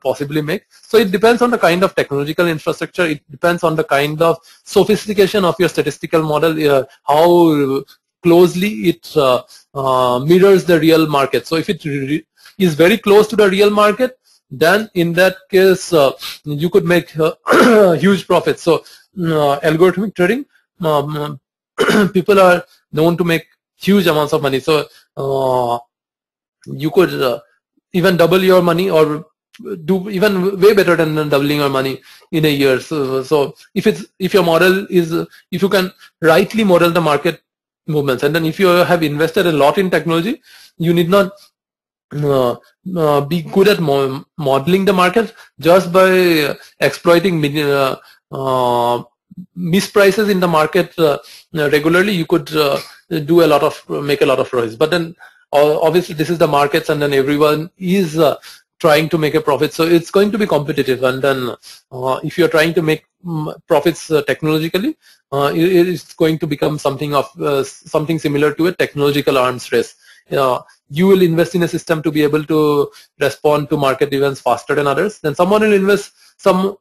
possibly make? So it depends on the kind of technological infrastructure, it depends on the kind of sophistication of your statistical model, how closely it mirrors the real market. So if it is very close to the real market, then in that case you could make huge profits. So algorithmic trading, people are known to make huge amounts of money. So you could even double your money, or do even way better than doubling your money in a year. So if your model is, if you can rightly model the market movements, and then if you have invested a lot in technology, you need not be good at modeling the market. Just by exploiting misprices in the market regularly, you could do a lot of, make a lot of profits. But then obviously this is the markets, and then everyone is trying to make a profit, so it's going to be competitive. And then if you're trying to make profits technologically, it is going to become something of something similar to a technological arms race. You will invest in a system to be able to respond to market events faster than others. Then someone will invest some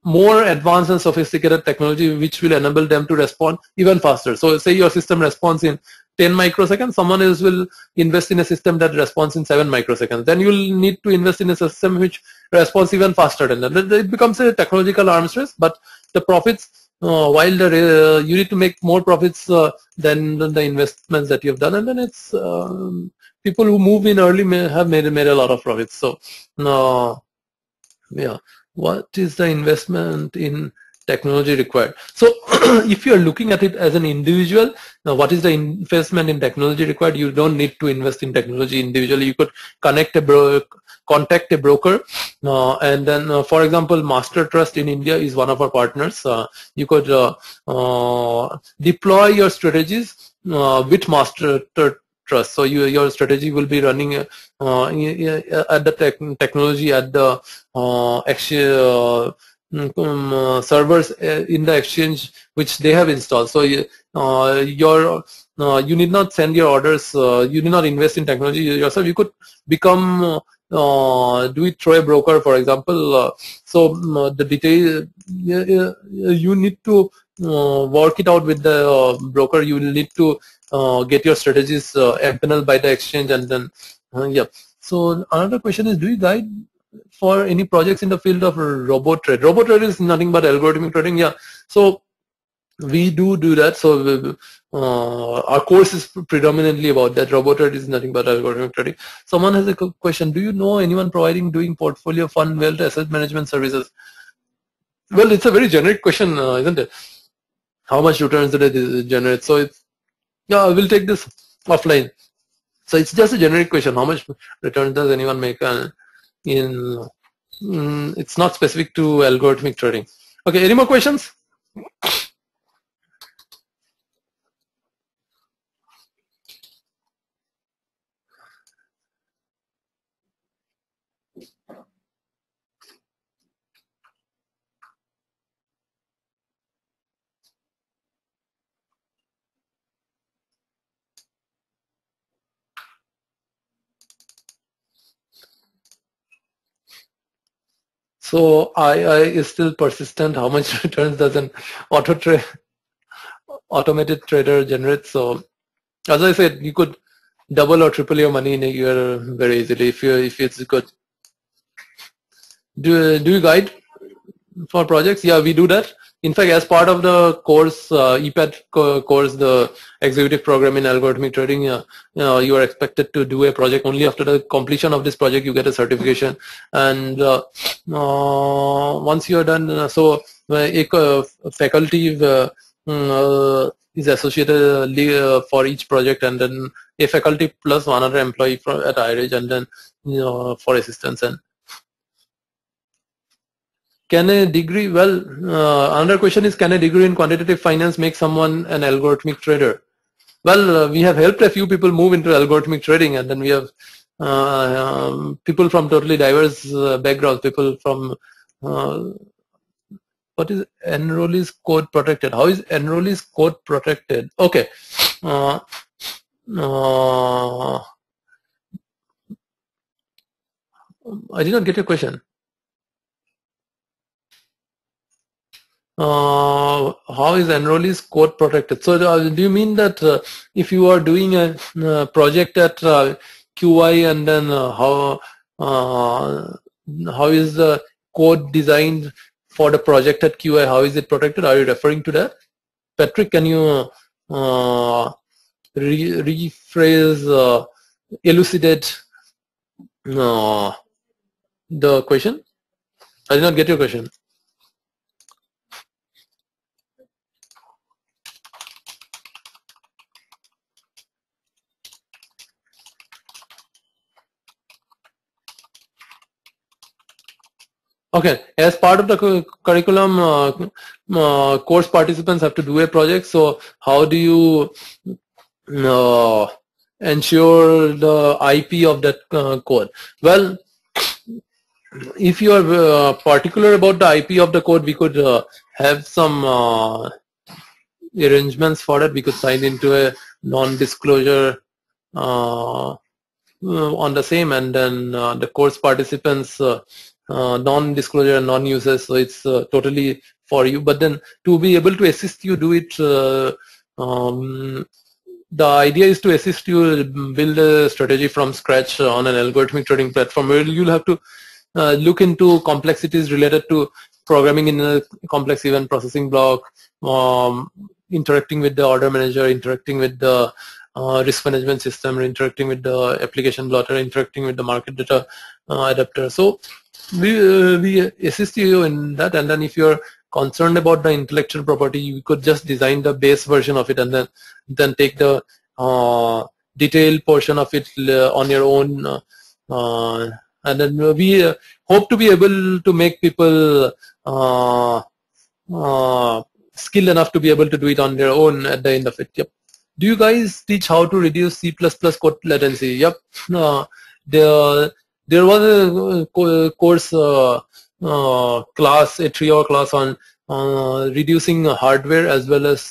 more advanced and sophisticated technology which will enable them to respond even faster. So say your system responds in 10 microseconds, someone else will invest in a system that responds in 7 microseconds. Then you will need to invest in a system which responds even faster than that. It becomes a technological arms race, but the profits, while you need to make more profits than the investments that you have done, and then it's people who move in early have made a lot of profits. So yeah, what is the investment in technology required? So if you are looking at it as an individual, now what is the investment in technology required? You don't need to invest in technology individually. You could contact a broker, and then for example, Master Trust in India is one of our partners. You could deploy your strategies with Master Trust. So your strategy will be running at the technology at the servers in the exchange which they have installed. So you need not send your orders, you need not invest in technology yourself. You could become do it through a broker, for example. So the detail, you need to work it out with the broker. You will need to get your strategies empaneled by the exchange, and then yeah. So another question is, do you guide for any projects in the field of robot trade? Robot trade is nothing but algorithmic trading. Yeah, so we do that. So our course is predominantly about that. Robot trade is nothing but algorithmic trading. Someone has a question: do you know anyone doing portfolio fund, wealth, asset management services? Well, it's a very generic question, isn't it? How much returns do they generate? So it's, yeah, we'll take this offline. So it's just a generic question: how much return does anyone make? It's not specific to algorithmic trading. Okay, any more questions? So I is still persistent. How much returns does an automated trader generate? So as I said, you could double or triple your money in a year very easily if it's good. Do you guide for projects? Yeah, we do that. In fact, as part of the course, EPAT course, the executive program in algorithmic trading, you are expected to do a project. Only after the completion of this project you get a certification. And once you are done, so a faculty is associated for each project, and then a faculty plus one other employee at iRage, and then for assistance. And Can a degree, well, another question is, can a degree in quantitative finance make someone an algorithmic trader? Well, we have helped a few people move into algorithmic trading, and then we have people from totally diverse backgrounds, people from what is enrollees code protected? How is enrollees code protected? Okay. I did not get your question. How is enrollees code protected? So do you mean that if you are doing a project at QI, and then how is the code designed for the project at QI? How is it protected? Are you referring to that? Patrick, can you rephrase, elucidate the question? I did not get your question. Okay, as part of the curriculum, course participants have to do a project. So how do you ensure the IP of that code? Well, if you are particular about the IP of the code, we could have some arrangements for that. We could sign into a non-disclosure on the same, and then the course participants non-disclosure and non-users, so it's totally for you. But then to be able to assist you do it, the idea is to assist you build a strategy from scratch on an algorithmic trading platform, where you'll have to look into complexities related to programming in a complex event processing block, interacting with the order manager, interacting with the risk management system, interacting with the application blotter, interacting with the market data adapter. So we assist you in that, and then if you're concerned about the intellectual property, you could just design the base version of it, and then take the detailed portion of it on your own, and then we hope to be able to make people skilled enough to be able to do it on their own at the end of it. Yep. Do you guys teach how to reduce C++ code latency? Yep. There was a course class, a 3-hour class on reducing hardware as well as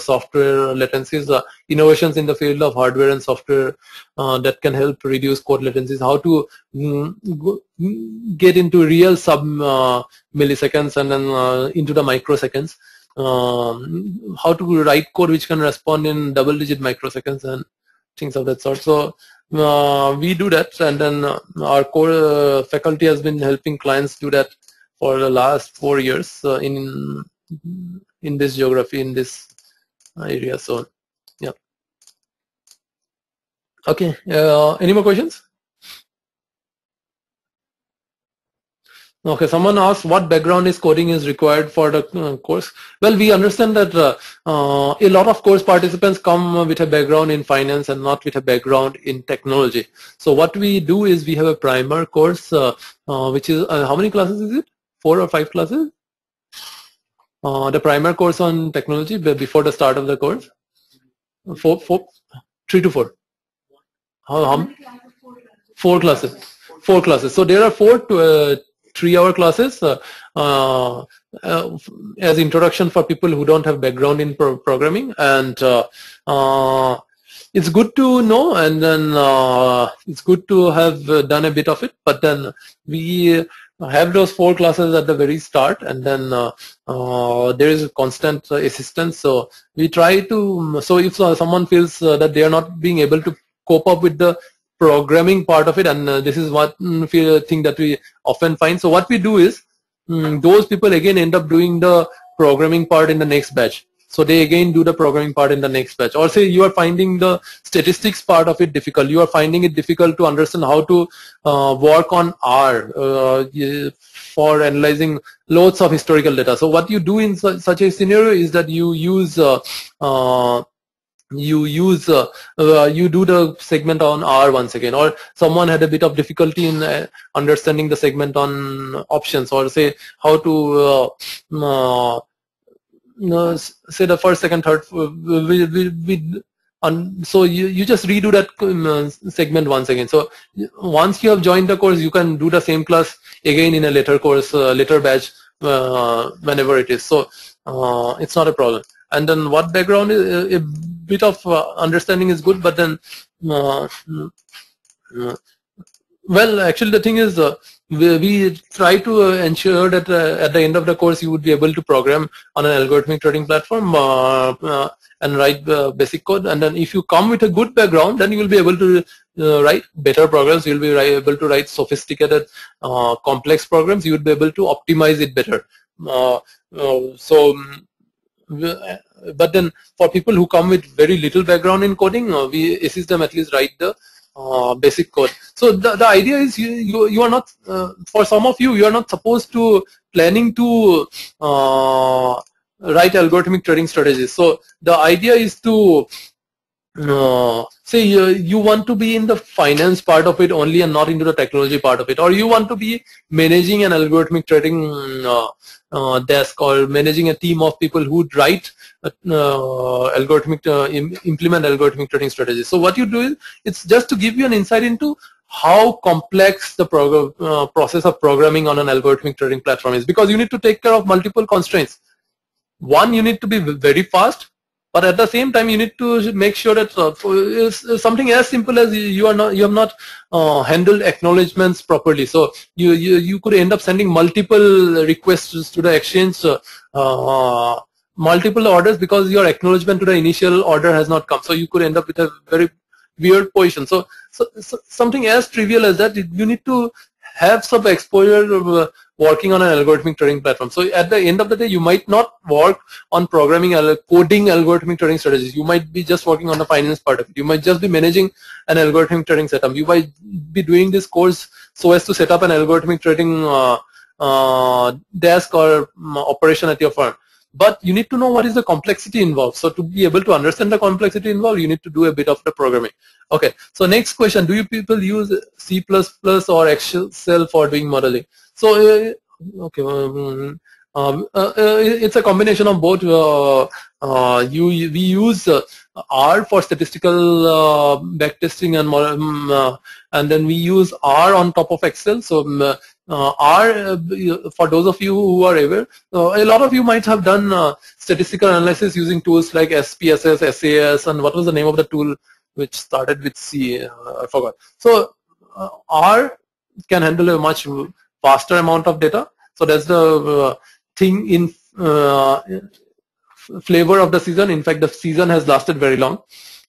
software latencies, innovations in the field of hardware and software that can help reduce code latencies, how to get into real sub milliseconds and then into the microseconds, how to write code which can respond in double-digit microseconds and things of that sort. So we do that, and then our core faculty has been helping clients do that for the last 4 years in this geography, in this area. So yeah. Okay, any more questions? Okay, someone asked what background is coding is required for the course. Well, we understand that a lot of course participants come with a background in finance and not with a background in technology. So what we do is we have a primer course, which is how many classes is it? 4 or 5 classes? The primer course on technology before the start of the course? 3 to 4. How 4 classes. 4 classes. So there are 4 to 3-hour classes as introduction for people who don't have background in programming, and it's good to know, and then it's good to have done a bit of it, but then we have those 4 classes at the very start, and then there is constant assistance. So we try to, so if someone feels that they are not being able to cope up with the programming part of it, and this is what thing that we often find. So what we do is those people again end up doing the programming part in the next batch. So they again do the programming part in the next batch. Or say you are finding the statistics part of it difficult. You are finding it difficult to understand how to work on R for analyzing loads of historical data. So what you do in such a scenario is that you use you use you do the segment on R once again, or someone had a bit of difficulty in understanding the segment on options, or say how to say the first, second, third, so you just redo that segment once again. So once you have joined the course, you can do the same class again in a later course, later batch, whenever it is. So it's not a problem. And then what background is, a bit of understanding is good, but then well, actually the thing is, we try to ensure that at the end of the course you would be able to program on an algorithmic trading platform and write basic code. And then if you come with a good background, then you will be able to write better programs. You will be able to write sophisticated, complex programs. You would be able to optimize it better. But then for people who come with very little background in coding, we assist them at least write the basic code. So the idea is you are not, for some of you are not supposed to planning to write algorithmic trading strategies. So the idea is to say you want to be in the finance part of it only and not into the technology part of it, or you want to be managing an algorithmic trading desk, or managing a team of people who would write implement algorithmic trading strategies. So what you do is, it's just to give you an insight into how complex the process of programming on an algorithmic trading platform is, because you need to take care of multiple constraints. One, you need to be very fast, but at the same time you need to make sure that something as simple as you have not handled acknowledgements properly. So you could end up sending multiple requests to the exchange, multiple orders, because your acknowledgement to the initial order has not come. So you could end up with a very weird position. So something as trivial as that, you need to have some exposure working on an algorithmic trading platform. So at the end of the day, you might not work on programming coding algorithmic trading strategies. You might be just working on the finance part of it. You might just be managing an algorithmic trading setup. You might be doing this course so as to set up an algorithmic trading desk or operation at your firm. But you need to know what is the complexity involved. So to be able to understand the complexity involved, you need to do a bit of the programming. Okay, so next question, do you people use C++ or Excel for doing modeling? So okay, it's a combination of both. We use R for statistical backtesting, and then we use R on top of Excel. So R, for those of you who are aware, a lot of you might have done statistical analysis using tools like SPSS, SAS, and what was the name of the tool which started with C? I forgot. So R can handle a much faster amount of data. So that's the thing in flavor of the season. In fact, the season has lasted very long.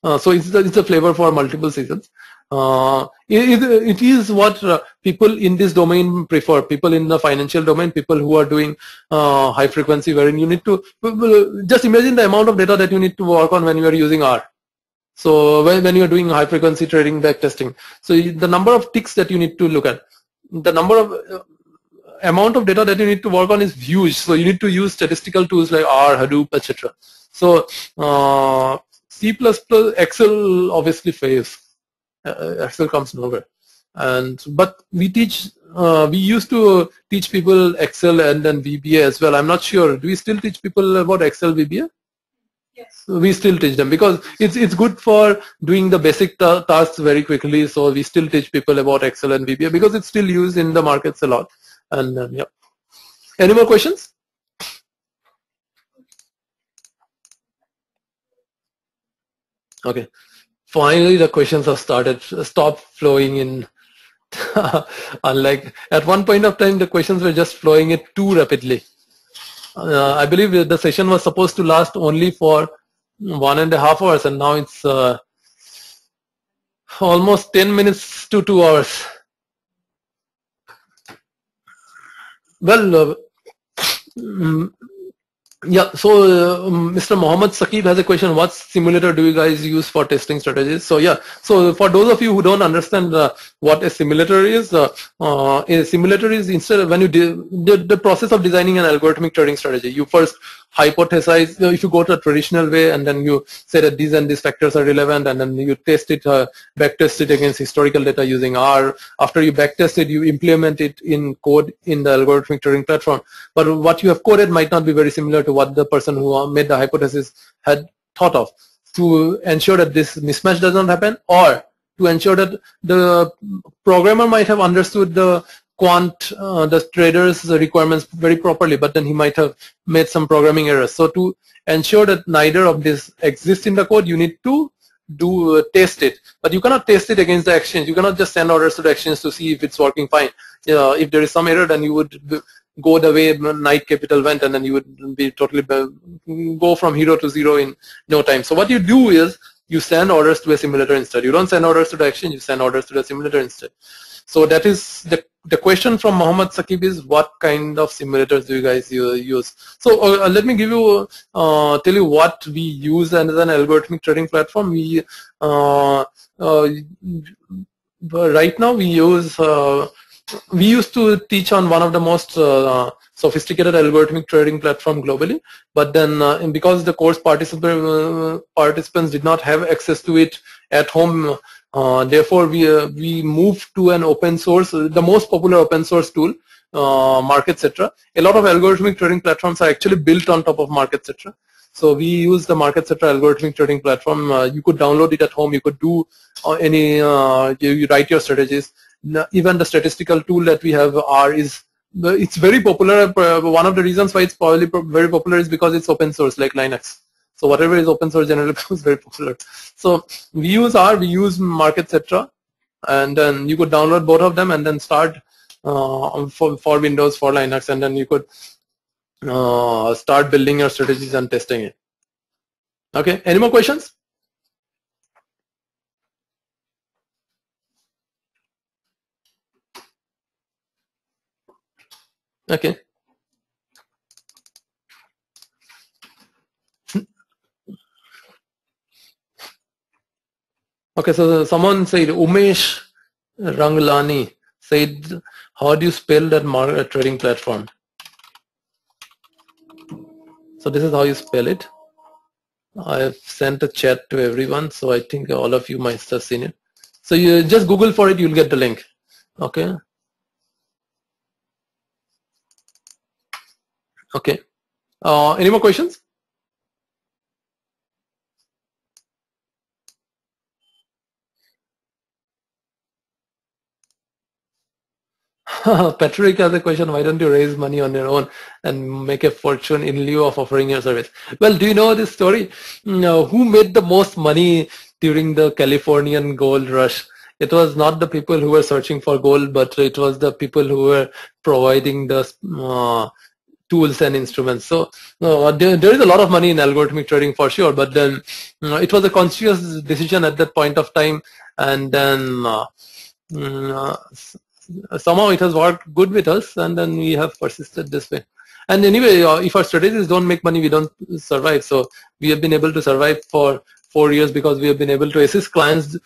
So it's a flavor for multiple seasons. It is what people in this domain prefer. People in the financial domain, people who are doing high frequency, wherein you need to just imagine the amount of data that you need to work on when you are using R. So when you are doing high frequency trading backtesting, so the number of ticks that you need to look at, the number of amount of data that you need to work on is huge. So you need to use statistical tools like R, Hadoop, etc. So C++, Excel obviously fails. Excel comes nowhere. But we used to teach people Excel and then VBA as well. I'm not sure. Do we still teach people about Excel, VBA? Yes. We still teach them because it's good for doing the basic tasks very quickly. So we still teach people about Excel and VBA because it's still used in the markets a lot. And yeah. Any more questions? Okay. Finally, the questions have stopped flowing in. Unlike at one point of time, the questions were just flowing in too rapidly. I believe the session was supposed to last only for 1.5 hours, and now it's almost 10 minutes to 2 hours. Well, yeah, so Mr. Mohammed Saqib has a question. What simulator do you guys use for testing strategies? So yeah, so for those of you who don't understand what a simulator is instead of when you do the process of designing an algorithmic trading strategy, you first hypothesize, if you go to a traditional way and then you say that these and these factors are relevant, and then you test it, backtest it against historical data using R. After you backtest it, you implement it in code in the algorithmic trading platform. But what you have coded might not be very similar to what the person who made the hypothesis had thought of. To ensure that this mismatch does not happen, or to ensure that the programmer might have understood the the trader's requirements very properly, but then he might have made some programming errors. So to ensure that neither of this exists in the code, you need to test it. But you cannot test it against the exchange. You cannot just send orders to the exchange to see if it's working fine. If there is some error, then you would go the way iRageCapital went, and then you would be totally go from 0 to 0 in no time. So what you do is you send orders to a simulator instead. You don't send orders to the exchange, you send orders to the simulator instead. So that is the question from Mohammed Saqib is, what kind of simulators do you guys use? So let me give you tell you what we use as an algorithmic trading platform. We right now we use we used to teach on one of the most sophisticated algorithmic trading platform globally, but then because the course participants did not have access to it at home, therefore we moved to an open source, the most popular open source tool, MarketCetra. A lot of algorithmic trading platforms are actually built on top of MarketCetra. So we use the MarketCetra algorithmic trading platform. You could download it at home. You could do any, you write your strategies. Even the statistical tool that we have, R, it's very popular. One of the reasons why it's probably very popular is because it's open source, like Linux. So whatever is open source generally becomes very popular. So we use R, we use MarketCetra, and then you could download both of them and then start for Windows, for Linux, and then you could start building your strategies and testing it. Okay, any more questions? Okay. Okay, so someone said, Umesh Ranglani said, how do you spell that trading platform? So this is how you spell it. I have sent a chat to everyone, so I think all of you might have seen it. So you just Google for it, you'll get the link. Okay. Okay. Any more questions? Patrick has a question, why don't you raise money on your own and make a fortune in lieu of offering your service? Well, do you know this story? Who made the most money during the Californian gold rush? It was not the people who were searching for gold, but it was the people who were providing the tools and instruments. So there is a lot of money in algorithmic trading for sure, but then it was a conscious decision at that point of time, and then somehow it has worked good with us, and then we have persisted this way. And anyway, if our strategies don't make money, we don't survive. So we have been able to survive for 4 years because we have been able to assist clients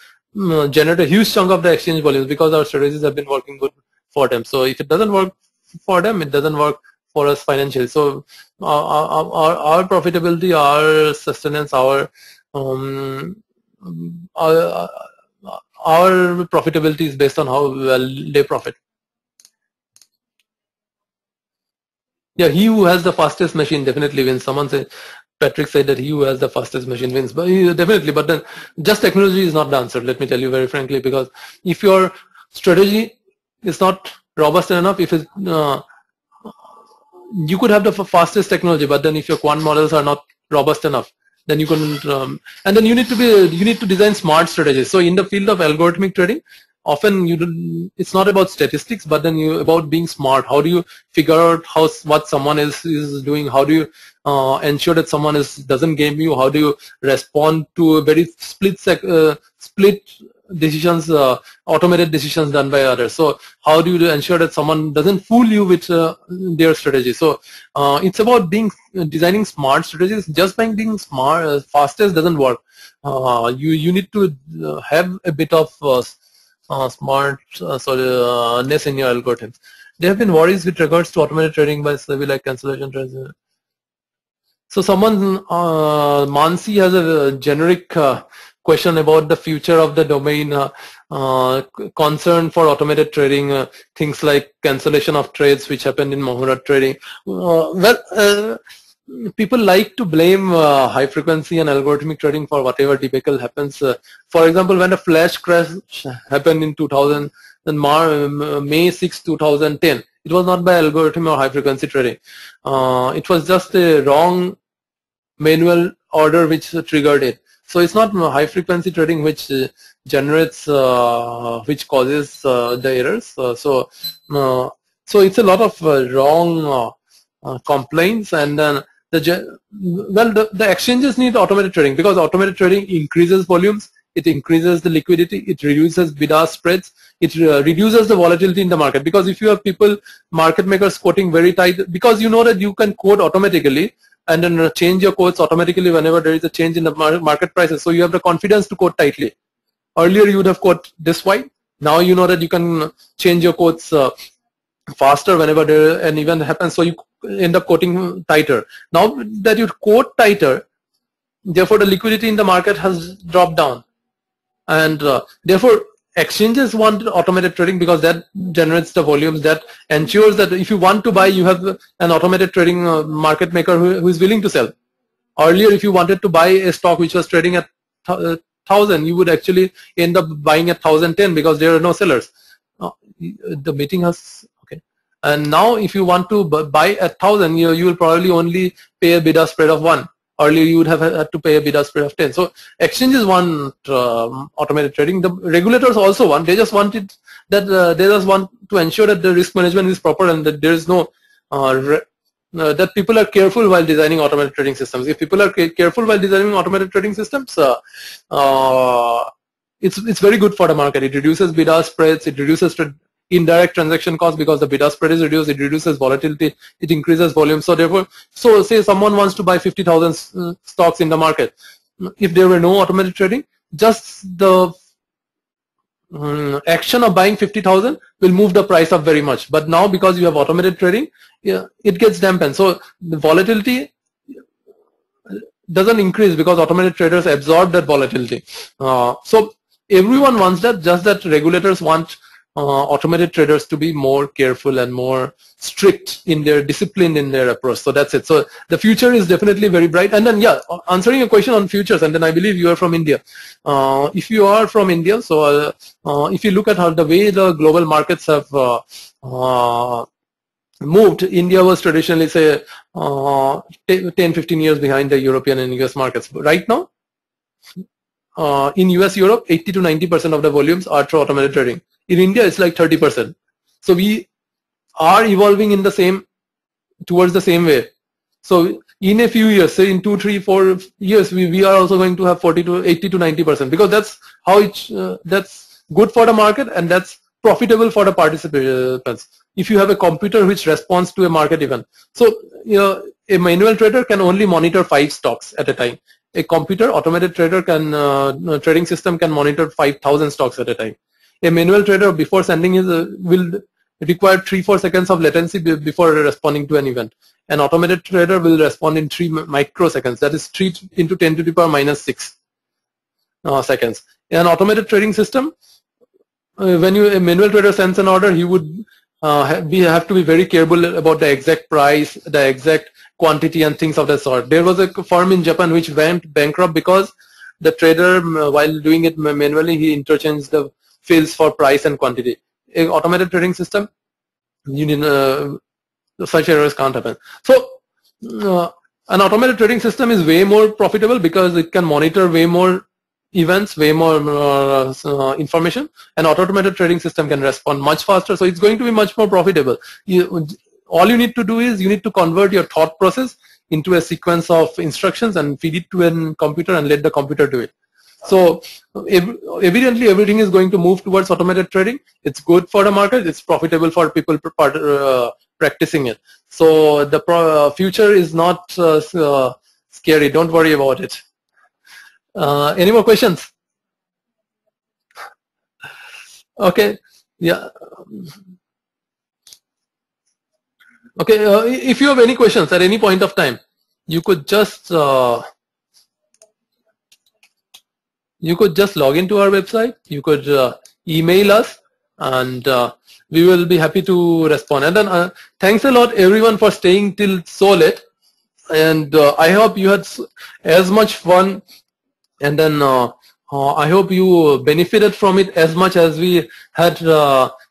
generate a huge chunk of the exchange volumes because our strategies have been working good for them. So if it doesn't work for them, it doesn't work for us financially. So our profitability, our sustenance, our profitability is based on how well they profit. Yeah, he who has the fastest machine definitely wins. Someone said, Patrick said that he who has the fastest machine wins, but definitely. But then, just technology is not the answer. Let me tell you very frankly, because if your strategy is not robust enough, if it, you could have the fastest technology, but then if your quant models are not robust enough, then you couldn't. And then you need to design smart strategies. So in the field of algorithmic trading, often it's not about statistics, but then about being smart. How do you figure out what someone else is doing? How do you ensure that someone else doesn't game you? How do you respond to a very split decisions, automated decisions done by others? So how do you ensure that someone doesn't fool you with their strategy? So it's about designing smart strategies. Just by being smart, fastest doesn't work. You need to have a bit of smartness in your algorithms. There have been worries with regards to automated trading by Savvy like cancellation trends. So someone, Mansi has a generic question about the future of the domain, concern for automated trading, things like cancellation of trades which happened in Muhurat trading. People like to blame high frequency and algorithmic trading for whatever debacle happens. For example, when a flash crash happened in 2000, May 6, 2010, it was not by algorithm or high frequency trading. It was just a wrong manual order which triggered it. So it's not high frequency trading which generates, which causes the errors. So it's a lot of wrong complaints, and then the exchanges need automated trading, because automated trading increases volumes, it increases the liquidity, it reduces bid-ask spreads, it reduces the volatility in the market. Because if you have people, market makers quoting very tight, because you know that you can quote automatically and then change your quotes automatically whenever there is a change in the market prices. So you have the confidence to quote tightly. Earlier you would have quote this wide. Now you know that you can change your quotes faster whenever there an event happens. So you end up quoting tighter. Now that you quote tighter, therefore the liquidity in the market has dropped down, and therefore exchanges want automated trading, because that generates the volumes, that ensures that if you want to buy, you have an automated trading market maker who is willing to sell. Earlier, if you wanted to buy a stock which was trading at 1,000, you would actually end up buying at 1,010 because there are no sellers. The meeting has, okay. And now if you want to buy at 1,000, you will probably only pay a bid-ask spread of 1. Earlier you would have had to pay a bid-ask spread of 10. So exchanges want automated trading. The regulators also want. They just want it that they just want to ensure that the risk management is proper, and that there is no that people are careful while designing automated trading systems. If people are careful while designing automated trading systems, it's very good for the market. It reduces bid-ask spreads. It reduces indirect transaction costs, because the bid-ask spread is reduced. It reduces volatility. It increases volume. So therefore, so say someone wants to buy 50,000 stocks in the market. If there were no automated trading, just the action of buying 50,000 will move the price up very much. But now, because you have automated trading, it gets dampened. So the volatility doesn't increase because automated traders absorb that volatility. So everyone wants that, just that regulators want automated traders to be more careful and more strict in their discipline in their approach. So that's it. So the future is definitely very bright. And then, yeah, answering your question on futures, and then I believe you are from India. If you are from India, so if you look at how the way the global markets have moved, India was traditionally, say, 10-15 years behind the European and US markets. But right now, in US, Europe, 80 to 90% of the volumes are through automated trading. In India, it's like 30%. So we are evolving in the same, towards the same way. So in a few years, say in 2, 3, 4 years, we are also going to have 80 to 90%, because that's how that's good for the market, and that's profitable for the participants. If you have a computer which responds to a market event, so a manual trader can only monitor 5 stocks at a time. A computer automated trader can trading system can monitor 5,000 stocks at a time. A manual trader, before sending his will require 3-4 seconds of latency before responding to an event. An automated trader will respond in 3 microseconds. That is 3 into 10 to the power minus 6 seconds. In an automated trading system, when a manual trader sends an order, he would have to be very careful about the exact price, the exact quantity, and things of that sort. There was a firm in Japan which went bankrupt because the trader, while doing it manually, he interchanged the fields for price and quantity. An automated trading system, such errors can't happen. So an automated trading system is way more profitable because it can monitor way more events, way more information. An automated trading system can respond much faster, so it's going to be much more profitable. All you need to do is you need to convert your thought process into a sequence of instructions and feed it to a computer and let the computer do it. So evidently everything is going to move towards automated trading. It's good for the market. It's profitable for people practicing it. So the future is not scary. Don't worry about it. Any more questions? Okay. Yeah. Okay. If you have any questions at any point of time, you could just log into our website. You could email us, and we will be happy to respond. And then thanks a lot everyone for staying till so late, and I hope you had as much fun, and then I hope you benefited from it as much as we had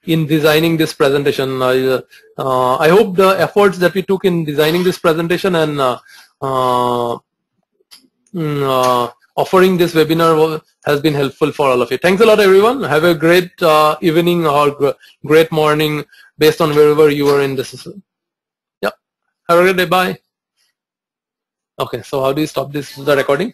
in designing this presentation. I hope the efforts that we took in designing this presentation and offering this webinar has been helpful for all of you. Thanks a lot, everyone. Have a great evening or great morning based on wherever you are in this. Yeah. Have a great day. Bye. Okay. So how do you stop this, the recording?